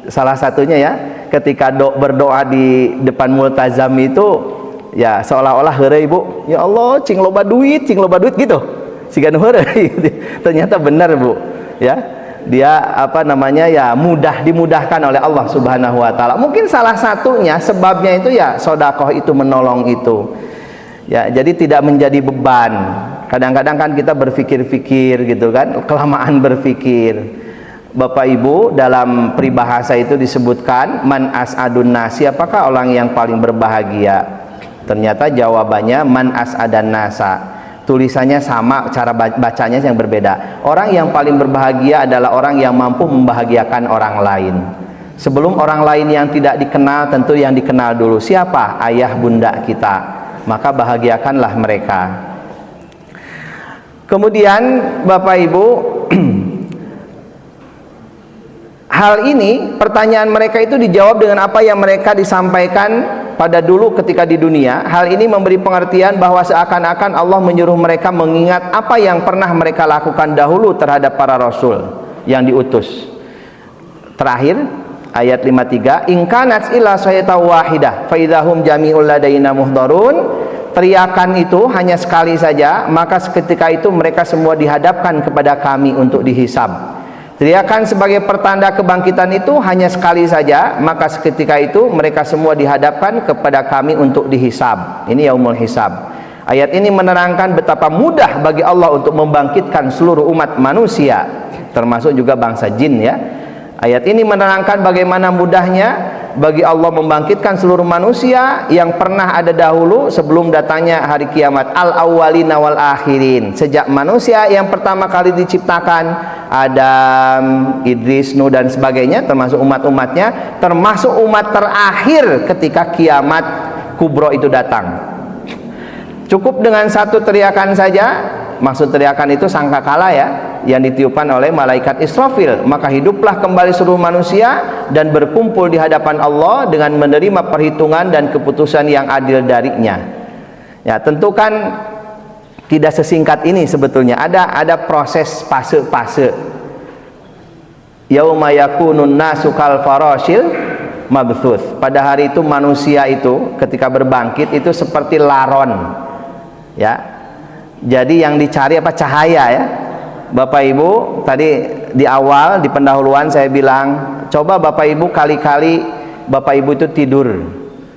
salah satunya ya, ketika berdoa di depan multazam itu ya seolah-olah heureuy Bu, ya Allah cing loba duit gitu, sigan heureuy. Ternyata benar Bu ya, dia ya dimudahkan oleh Allah Subhanahu wa taala. Mungkin salah satunya sebabnya itu ya sedekah itu menolong itu. Ya, jadi tidak menjadi beban. Kadang-kadang kan kita berpikir-pikir gitu kan, kelamaan berpikir. Bapak Ibu, dalam peribahasa itu disebutkan man as'adun nas, siapakah orang yang paling berbahagia? Ternyata jawabannya man as'adan nasa. Tulisannya sama, cara bacanya yang berbeda. Orang yang paling berbahagia adalah orang yang mampu membahagiakan orang lain. Sebelum orang lain yang tidak dikenal, tentu yang dikenal dulu. Siapa? Ayah bunda kita. Maka bahagiakanlah mereka. Kemudian Bapak Ibu, hal ini, pertanyaan mereka itu dijawab dengan apa yang mereka disampaikan pada dulu ketika di dunia. Hal ini memberi pengertian bahwa seakan-akan Allah menyuruh mereka mengingat apa yang pernah mereka lakukan dahulu terhadap para rasul yang diutus. Terakhir ayat 53, in kanat illa sayatan wahidah fa idahum jami'ul ladaina muhdarun. Teriakan itu hanya sekali saja, maka seketika itu mereka semua dihadapkan kepada kami untuk dihisab. Teriakan sebagai pertanda kebangkitan itu hanya sekali saja, maka seketika itu mereka semua dihadapkan kepada kami untuk dihisab. Ini yaumul hisab. Ayat ini menerangkan betapa mudah bagi Allah untuk membangkitkan seluruh umat manusia, termasuk juga bangsa jin ya. Ayat ini menerangkan bagaimana mudahnya bagi Allah membangkitkan seluruh manusia yang pernah ada dahulu sebelum datangnya hari kiamat. Al-awwalina wal akhirin. Sejak manusia yang pertama kali diciptakan, Adam, Idris, Nuh dan sebagainya, termasuk umat-umatnya, termasuk umat terakhir ketika kiamat kubro itu datang. Cukup dengan satu teriakan saja. Maksud teriakan itu sangkakala ya, yang ditiupkan oleh malaikat Israfil, maka hiduplah kembali seluruh manusia dan berkumpul di hadapan Allah dengan menerima perhitungan dan keputusan yang adil darinya. Ya, tentu kan tidak sesingkat ini sebetulnya, ada proses fase-fase. Yauma yakunun nasu kal farashil mabthuth. Pada hari itu manusia itu ketika berbangkit itu seperti laron, ya. Jadi yang dicari apa? Cahaya, ya. Bapak Ibu, tadi di awal di pendahuluan saya bilang, coba Bapak Ibu kali-kali Bapak Ibu itu tidur,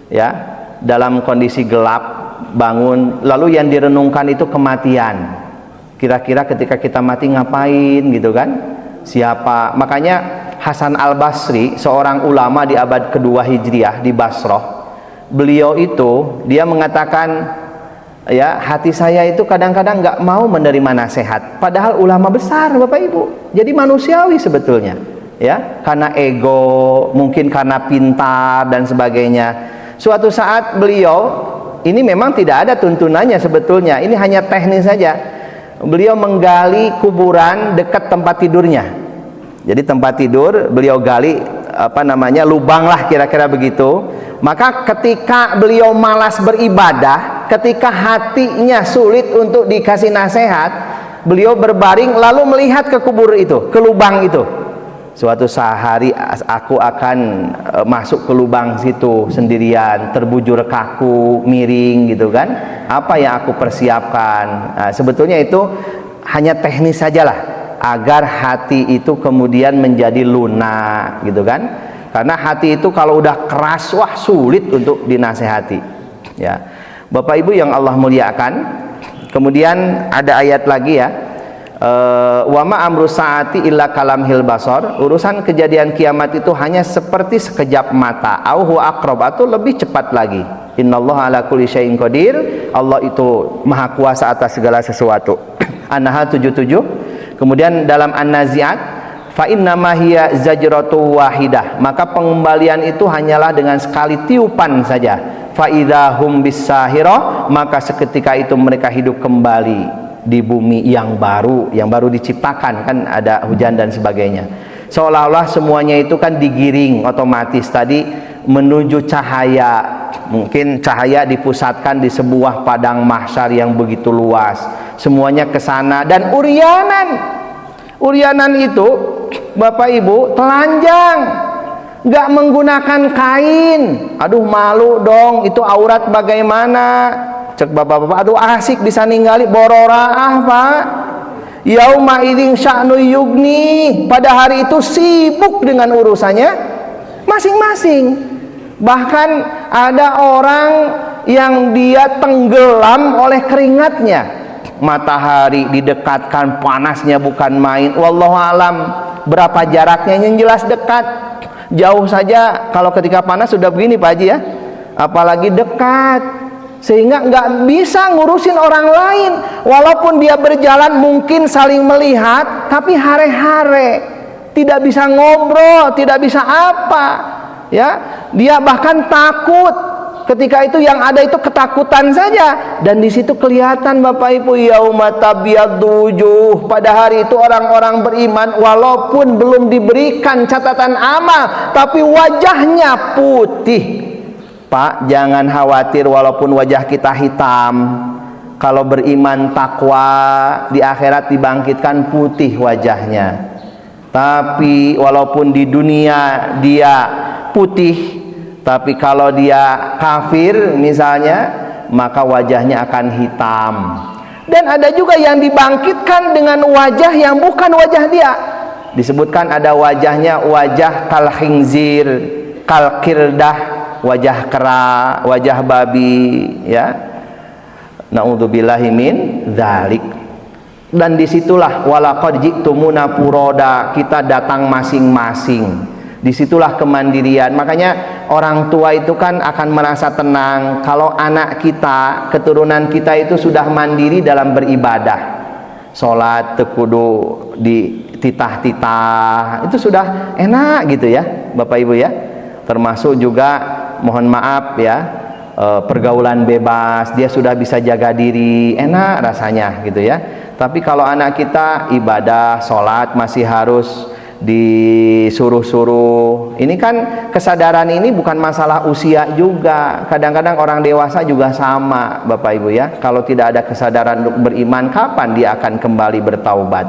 ya, dalam kondisi gelap, bangun, lalu yang direnungkan itu kematian. Kira-kira ketika kita mati ngapain gitu kan? Siapa? Makanya Hasan Al-Basri, seorang ulama di abad kedua Hijriah di Basrah, beliau itu dia mengatakan, ya, hati saya itu kadang-kadang nggak mau menerima nasihat, padahal ulama besar Bapak Ibu. Jadi manusiawi sebetulnya, ya, karena ego, mungkin karena pintar dan sebagainya. Suatu saat beliau, ini memang tidak ada tuntunannya sebetulnya, ini hanya teknis saja. Beliau menggali kuburan dekat tempat tidurnya. Jadi tempat tidur beliau gali, apa namanya, lubang lah kira-kira begitu. Maka ketika beliau malas beribadah, ketika hatinya sulit untuk dikasih nasihat, beliau berbaring lalu melihat ke kubur itu, ke lubang itu. Suatu hari aku akan masuk ke lubang situ sendirian, terbujur kaku, miring gitu kan. Apa yang aku persiapkan? Nah, sebetulnya itu hanya teknis sajalah, agar hati itu kemudian menjadi lunak gitu kan. Karena hati itu kalau udah keras, wah, sulit untuk dinasehati, ya. Bapak Ibu yang Allah muliakan, kemudian ada ayat lagi, ya, wa ma amru saati illa kalamhil basar, urusan kejadian kiamat itu hanya seperti sekejap mata, au huwa aqrab, atau lebih cepat lagi. Innallaha ala kulli syai'in qadir, Allah itu maha kuasa atas segala sesuatu. An-Nahl 77. Kemudian dalam An-Nazi'at, fa innama hiya zajratu wahidah, maka pengembalian itu hanyalah dengan sekali tiupan saja. Fa idzahum bisahira, maka seketika itu mereka hidup kembali di bumi yang baru diciptakan, kan ada hujan dan sebagainya. Seolah-olah semuanya itu kan digiring otomatis tadi menuju cahaya. Mungkin cahaya dipusatkan di sebuah padang mahsyar yang begitu luas, semuanya ke sana. Dan uryanan itu Bapak Ibu telanjang, nggak menggunakan kain. Aduh, malu dong, itu aurat bagaimana? Cek bapak-bapak, aduh asik bisa ninggali bororaah Pak. Yauma idzin sya'nu yugni, pada hari itu sibuk dengan urusannya masing-masing. Bahkan ada orang yang dia tenggelam oleh keringatnya. Matahari didekatkan, panasnya bukan main. Wallahu alam berapa jaraknya, yang jelas dekat. Jauh saja kalau ketika panas sudah begini Pak Haji, ya, apalagi dekat, sehingga nggak bisa ngurusin orang lain. Walaupun dia berjalan mungkin saling melihat, tapi hare-hare, tidak bisa ngobrol, tidak bisa apa, ya. Dia bahkan takut. Ketika itu yang ada itu ketakutan saja. Dan di situ kelihatan Bapak Ibu, yauma tabyaddu wujuh, pada hari itu orang-orang beriman walaupun belum diberikan catatan amal, tapi wajahnya putih. Pak, jangan khawatir walaupun wajah kita hitam, kalau beriman takwa di akhirat dibangkitkan putih wajahnya. Tapi walaupun di dunia dia putih, tapi kalau dia kafir misalnya, maka wajahnya akan hitam. Dan ada juga yang dibangkitkan dengan wajah yang bukan wajah dia. Disebutkan ada wajahnya wajah kal khinzir, kal kirdah, wajah kera, wajah babi, ya. Naudzubillahi min dzalik. Dan disitulah walaqad ji'tumuna furoda, kita datang masing-masing. Disitulah kemandirian. Makanya orang tua itu kan akan merasa tenang kalau anak kita, keturunan kita itu sudah mandiri dalam beribadah. Sholat tekudu di titah-titah, itu sudah enak gitu ya Bapak Ibu, ya. Termasuk juga mohon maaf ya, pergaulan bebas, dia sudah bisa jaga diri, enak rasanya gitu ya. Tapi kalau anak kita ibadah, sholat masih harus disuruh-suruh. Ini kan kesadaran ini bukan masalah usia juga. Kadang-kadang orang dewasa juga sama Bapak Ibu, ya. Kalau tidak ada kesadaran untuk beriman, kapan dia akan kembali bertaubat?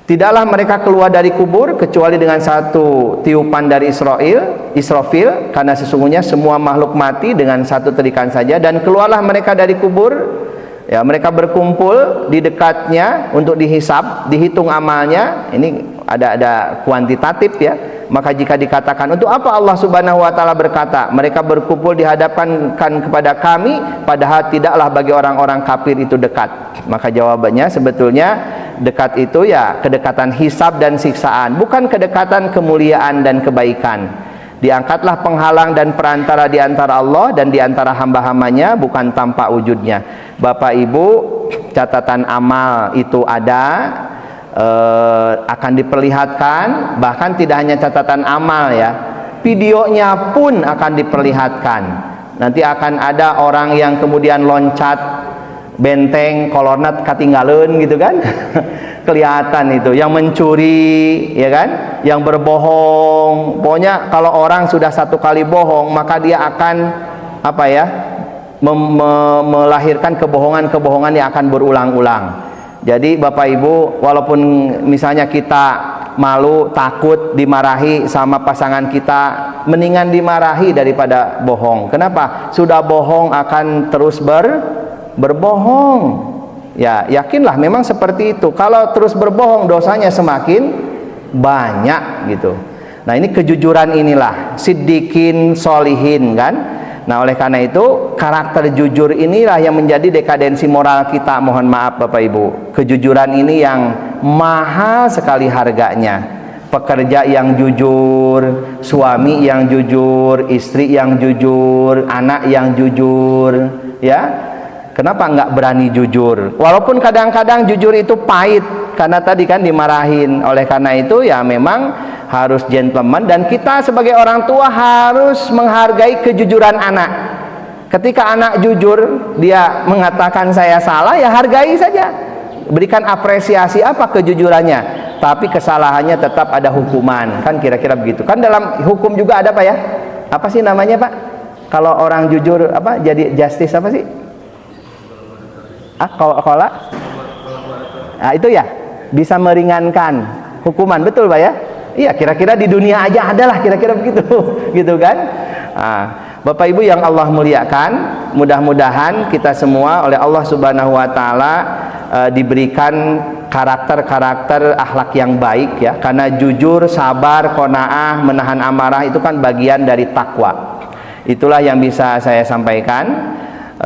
Tidaklah mereka keluar dari kubur kecuali dengan satu tiupan dari Israfil, karena sesungguhnya semua makhluk mati dengan satu terikan saja. Dan keluarlah mereka dari kubur, ya, mereka berkumpul di dekatnya untuk dihisab, dihitung amalnya. Ini ada kuantitatif ya. Maka jika dikatakan, untuk apa Allah Subhanahu wa taala berkata, mereka berkumpul dihadapkan kepada kami, padahal tidaklah bagi orang-orang kafir itu dekat. Maka jawabannya sebetulnya dekat itu ya kedekatan hisab dan siksaan, bukan kedekatan kemuliaan dan kebaikan. Diangkatlah penghalang dan perantara di antara Allah dan di antara hamba-hambanya, bukan tampak wujudnya. Bapak Ibu, catatan amal itu ada, akan diperlihatkan. Bahkan tidak hanya catatan amal ya, videonya pun akan diperlihatkan. Nanti akan ada orang yang kemudian loncat benteng kolornat katinggalun gitu kan. Kelihatan itu yang mencuri ya kan, yang berbohong. Pokoknya kalau orang sudah satu kali bohong, maka dia akan apa ya, melahirkan kebohongan-kebohongan yang akan berulang-ulang. Jadi Bapak Ibu, walaupun misalnya kita malu, takut dimarahi sama pasangan kita, mendingan dimarahi daripada bohong. Kenapa? Sudah bohong akan terus berbohong. Ya, yakinlah memang seperti itu. Kalau terus berbohong, dosanya semakin banyak gitu. Nah, ini kejujuran inilah siddiqin solihin kan. Nah, oleh karena itu karakter jujur inilah yang menjadi dekadensi moral kita. Mohon maaf Bapak Ibu, kejujuran ini yang mahal sekali harganya. Pekerja yang jujur, suami yang jujur, istri yang jujur, anak yang jujur, ya. Kenapa nggak berani jujur? Walaupun kadang-kadang jujur itu pahit, karena tadi kan dimarahin. Oleh karena itu ya memang harus gentleman, dan kita sebagai orang tua harus menghargai kejujuran anak. Ketika anak jujur, dia mengatakan saya salah, ya hargai saja. Berikan apresiasi apa kejujurannya, tapi kesalahannya tetap ada hukuman. Kan kira-kira begitu. Kan dalam hukum juga ada Pak ya? Apa sih namanya Pak? Kalau orang jujur apa jadi justice apa sih? Kola? Nah, itu ya bisa meringankan hukuman, betul Pak ya? Iya, kira-kira di dunia aja adalah kira-kira begitu, gitu kan? Nah, Bapak Ibu yang Allah muliakan, mudah-mudahan kita semua oleh Allah Subhanahu wa taala diberikan karakter-karakter akhlak yang baik ya, karena jujur, sabar, qanaah, menahan amarah itu kan bagian dari takwa. Itulah yang bisa saya sampaikan.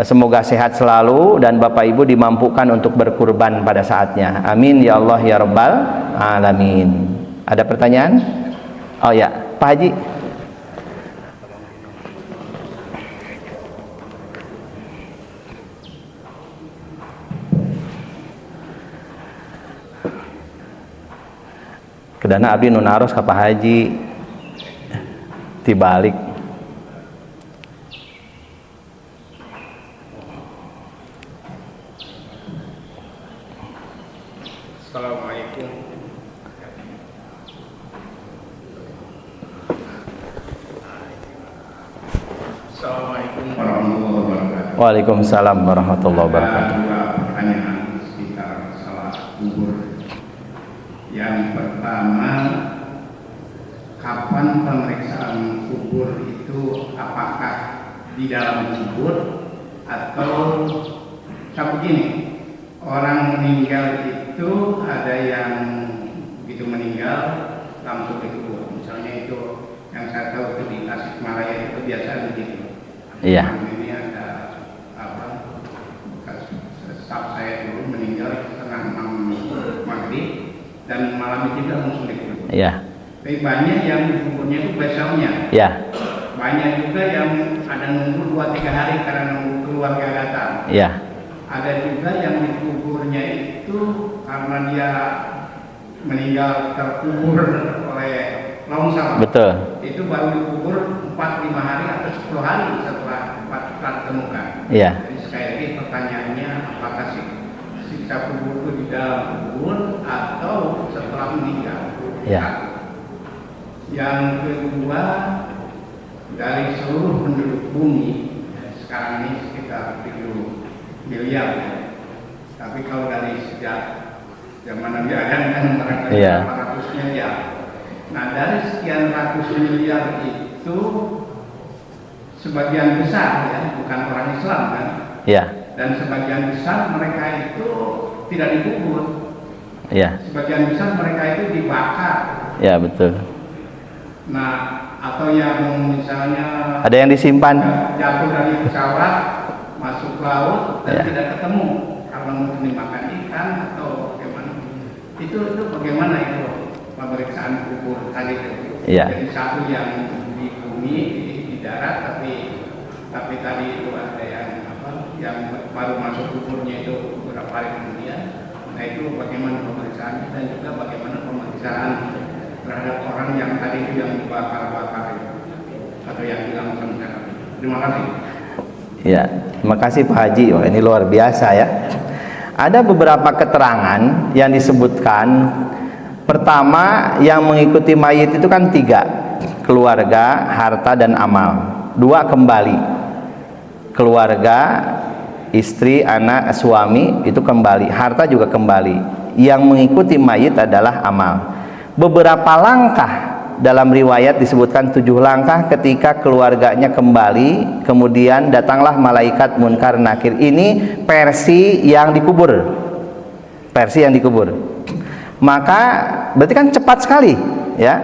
Semoga sehat selalu dan Bapak Ibu dimampukan untuk berkurban pada saatnya. Amin ya Allah ya Rabbal alamin. Ada pertanyaan? Oh ya, Pak Haji. Kedana abdi nu naros ka Pak Haji tibalik. Assalamualaikum. Assalamualaikum warahmatullahi wabarakatuh. Waalaikumsalam warahmatullahi wabarakatuh. Ada dua pertanyaan sekitar salat kubur. Yang pertama, kapan pemeriksaan kubur itu, apakah di dalam kubur atau begini, orang meninggal itu ada yang begitu meninggal langsung dikubur. Misalnya itu yang saya tahu itu di Tasikmalaya itu biasa begitu. Iya. Ini ada apa? Bekas staf saya dulu meninggal setengah maghrib dan malam itu juga langsung dikubur. Iya. Tapi banyak yang dikuburnya itu besoknya. Iya. Banyak juga yang ada nunggu 2-3 hari karena nunggu keluarga datang. Iya. Ada juga yang dikuburnya itu karena dia meninggal terkubur oleh longsor. Betul. Itu baru dikubur 4-5 hari atau 10 hari setelah ditemukan. Iya. Jadi sekali lagi pertanyaannya, apakah siksa kubur itu di dalam kubur atau setelah meninggal? Iya. Yang kedua, dari seluruh penduduk bumi sekarang ini sekitar 7 miliar ya. Tapi kalau dari sejak zaman Nabi Adam kan barangkali Iya. 800 miliar. Nah dari sekian ratus miliar itu sebagian besar ya bukan orang Islam kan, Iya. dan sebagian besar mereka itu tidak dikubur, Iya. sebagian besar mereka itu dibakar. Ya, betul. Nah atau yang misalnya Ada yang disimpan. jatuh dari pesawat masuk laut dan Ya. tidak ketemu karena mungkin dimakan ikan atau bagaimana. Itu bagaimana itu pemeriksaan kubur tadi itu? Ya. Jadi satu yang di bumi di darat tapi tadi itu ada yang yang baru masuk kuburnya itu beberapa hari kemudian. Nah itu bagaimana pemeriksaannya dan juga bagaimana pemeriksaan terhadap orang yang tadi itu yang dibakar-bakar itu atau yang dilakukan sekarang. Terima kasih. Ya, terima kasih Pak Haji. Wah, ini luar biasa ya. Ada beberapa keterangan yang disebutkan. Pertama, yang mengikuti mayit itu kan 3, keluarga, harta, dan amal. 2 kembali, keluarga, istri, anak, suami itu kembali, harta juga kembali. Yang mengikuti mayit adalah amal. Beberapa langkah dalam riwayat disebutkan 7 langkah ketika keluarganya kembali, kemudian datanglah malaikat munkar nakir. Ini versi yang dikubur, versi yang dikubur. Maka berarti kan cepat sekali ya.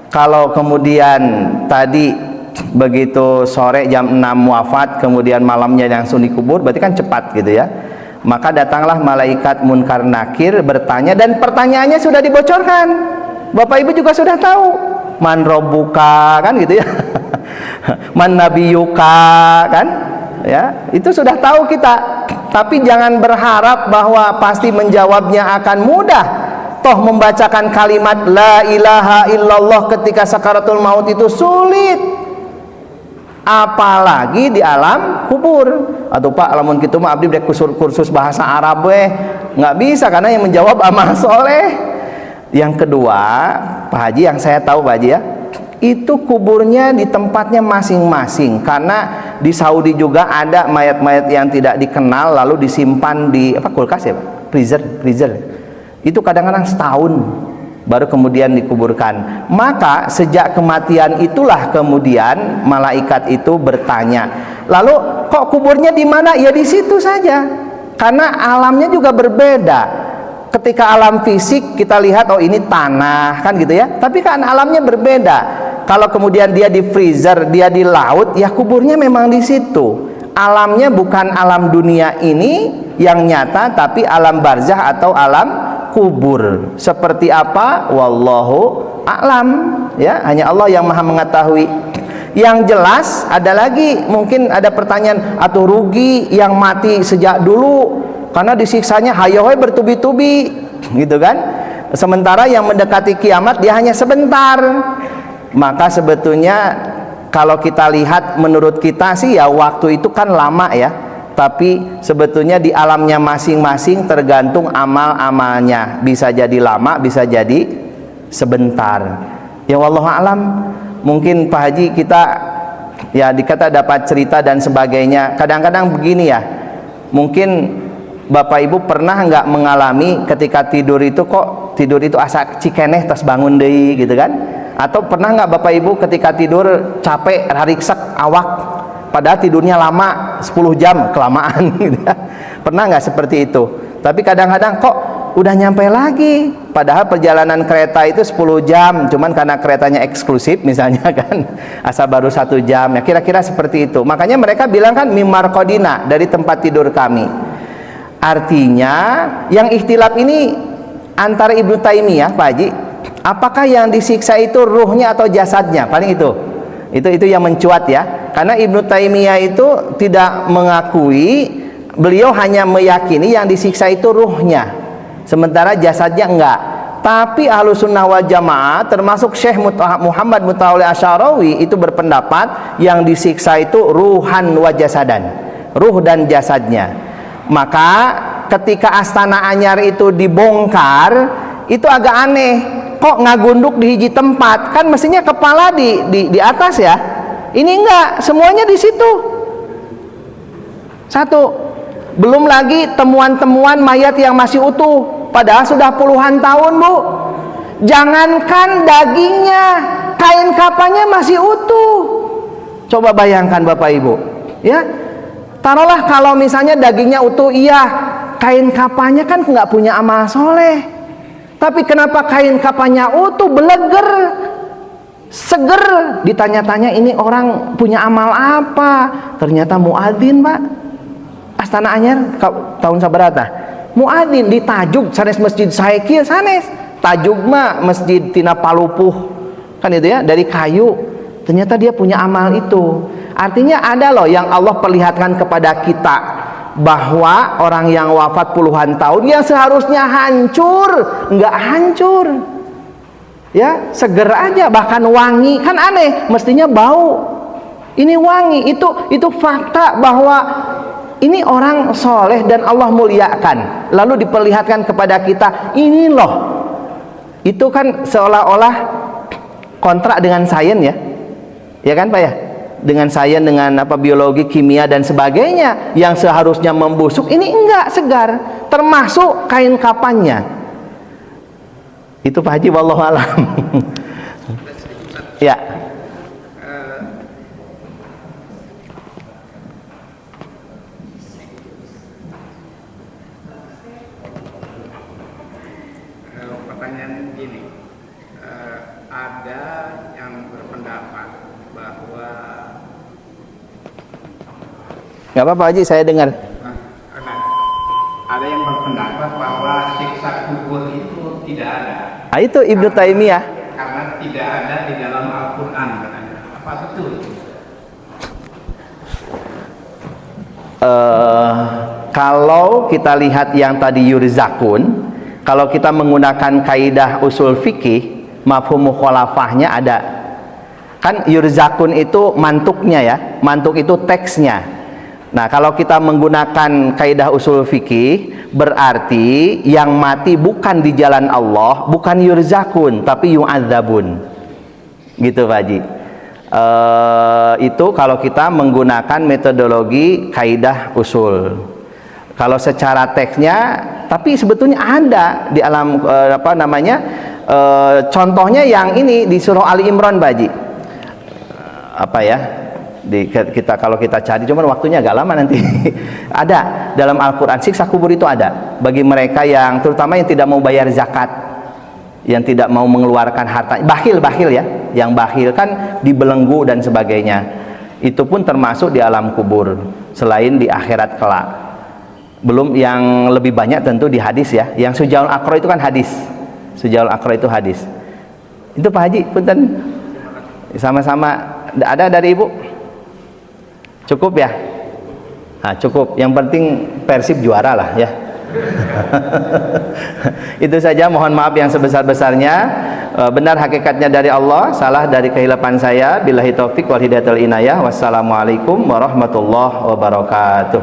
Kalau kemudian tadi begitu sore jam 6 wafat, kemudian malamnya langsung dikubur, berarti kan cepat gitu ya. Maka datanglah malaikat munkar nakir bertanya, dan pertanyaannya sudah dibocorkan. Bapak Ibu juga sudah tahu. Man robbuka kan gitu ya. Man nabiyuka kan? Ya, itu sudah tahu kita. Tapi jangan berharap bahwa pasti menjawabnya akan mudah. Toh membacakan kalimat la ilaha illallah ketika sakaratul maut itu sulit, apalagi di alam kubur. Atau Pak, lamun kitu mah abdi brek kursus bahasa Arab nggak bisa karena yang menjawab amal soleh. Yang kedua, Pak Haji, yang saya tahu Pak Haji ya, itu kuburnya di tempatnya masing-masing. Karena di Saudi juga ada mayat-mayat yang tidak dikenal lalu disimpan di kulkas ya Pak, freezer. Itu kadang-kadang setahun baru kemudian dikuburkan. Maka sejak kematian itulah kemudian malaikat itu bertanya, lalu kok kuburnya di mana? Ya di situ saja, karena alamnya juga berbeda. Ketika alam fisik kita lihat oh ini tanah kan gitu ya, tapi kan alamnya berbeda. Kalau kemudian dia di freezer, dia di laut, ya kuburnya memang di situ. Alamnya bukan alam dunia ini yang nyata, tapi alam barzah atau alam kubur. Seperti apa? Wallahu a'lam ya, hanya Allah yang maha mengetahui. Yang jelas ada lagi, mungkin ada pertanyaan, atau rugi yang mati sejak dulu karena disiksanya hayohoi bertubi-tubi gitu kan, sementara yang mendekati kiamat dia hanya sebentar. Maka sebetulnya kalau kita lihat menurut kita sih ya waktu itu kan lama ya, tapi sebetulnya di alamnya masing-masing tergantung amal-amalnya, bisa jadi lama, bisa jadi sebentar ya. Wallahu alam. Mungkin Pak Haji kita ya dikata dapat cerita dan sebagainya. Kadang-kadang begini ya, mungkin Bapak Ibu pernah nggak mengalami ketika tidur itu kok tidur itu asa cikeneh terus bangun deui gitu kan? Atau pernah nggak Bapak Ibu ketika tidur capek hariksek awak padahal tidurnya lama 10 jam kelamaan gitu ya? Pernah nggak seperti itu? Tapi kadang-kadang kok udah nyampe lagi, padahal perjalanan kereta itu 10 jam, cuman karena keretanya eksklusif misalnya kan asa baru 1 jam ya, kira-kira seperti itu. Makanya mereka bilang kan mimar kodina, dari tempat tidur kami. Artinya yang ikhtilaf ini antara Ibnu Taimiyah Pak Haji, apakah yang disiksa itu ruhnya atau jasadnya, paling itu yang mencuat ya. Karena Ibnu Taimiyah itu tidak mengakui, beliau hanya meyakini yang disiksa itu ruhnya, sementara jasadnya enggak. Tapi Ahlussunnah wal Jamaah termasuk Syekh Muhammad Mutawalli Asy'arawi itu berpendapat yang disiksa itu ruhan wa jasadan, ruh dan jasadnya. Maka ketika Astana Anyar itu dibongkar, itu agak aneh, kok ngagunduk di hiji tempat, kan mestinya kepala di atas ya, ini enggak, semuanya di situ. Satu, belum lagi temuan-temuan mayat yang masih utuh, padahal sudah puluhan tahun, Bu. Jangankan dagingnya, kain kafannya masih utuh. Coba bayangkan Bapak Ibu, ya. Taruhlah kalau misalnya dagingnya utuh, iya, kain kafannya kan nggak punya amal soleh. Tapi kenapa kain kafannya utuh, beleger, seger? Ditanya-tanya ini orang punya amal apa? Ternyata muadzin, Pak. Astana Anyar tahun sabarata. Muadzin di Tajuk sanes masjid saekil sanes. Tajuk mah masjid tina palupuh, kan itu ya, dari kayu. Ternyata dia punya amal itu. Artinya ada loh yang Allah perlihatkan kepada kita, bahwa orang yang wafat puluhan tahun yang seharusnya hancur, nggak hancur, ya, seger aja, bahkan wangi. Kan aneh, mestinya bau, ini wangi. Itu fakta bahwa ini orang soleh dan Allah muliakan. Lalu diperlihatkan kepada kita, ini loh. Itu kan seolah-olah kontrak dengan sains, ya kan Pak ya, dengan sains, dengan apa, biologi, kimia dan sebagainya, yang seharusnya membusuk ini enggak, segar, termasuk kain kafannya. Itu Pak Haji, wallahu alam. Ya. Pertanyaan gini, ada yang berpendapat bahwa Nggak apa-apa Haji, saya dengar. ada yang berpendapat bahwa siksa kubur itu tidak ada. Nah, itu Ibnu Taimiyah. Karena tidak ada di dalam Al-Quran katanya. Apa betul? Kalau kita lihat yang tadi yurzakun, kalau kita menggunakan kaidah usul fikih, mafhum mukhalafahnya ada. Kan yurzakun itu mantuknya ya, mantuk itu teksnya. Nah, kalau kita menggunakan kaidah usul fikih, berarti yang mati bukan di jalan Allah, bukan yurzakun, tapi yu'adzabun. Gitu Pak Haji. Itu kalau kita menggunakan metodologi kaidah usul. Kalau secara teksnya, tapi sebetulnya ada di alam contohnya yang ini di surah Ali Imran, Pak Haji. Apa ya? Kalau kita cari, cuman waktunya agak lama nanti. Ada dalam Al-Qur'an, siksa kubur itu ada bagi mereka yang, terutama yang tidak mau bayar zakat, yang tidak mau mengeluarkan harta, bakhil ya, yang bakhil kan dibelenggu dan sebagainya. Itu pun termasuk di alam kubur, selain di akhirat kelak. Belum yang lebih banyak tentu di hadis ya. Yang Sujaul Aqra itu kan hadis. Sujaul Aqra itu hadis. Itu Pak Haji, punten. Sama-sama ada dari Ibu? Cukup ya? Nah, cukup. Yang penting Persib juara lah ya. Itu saja, mohon maaf yang sebesar-besarnya. Benar hakikatnya dari Allah, salah dari kehilapan saya. Billahi taufik wal hidayatul inayah. Wassalamualaikum warahmatullahi wabarakatuh.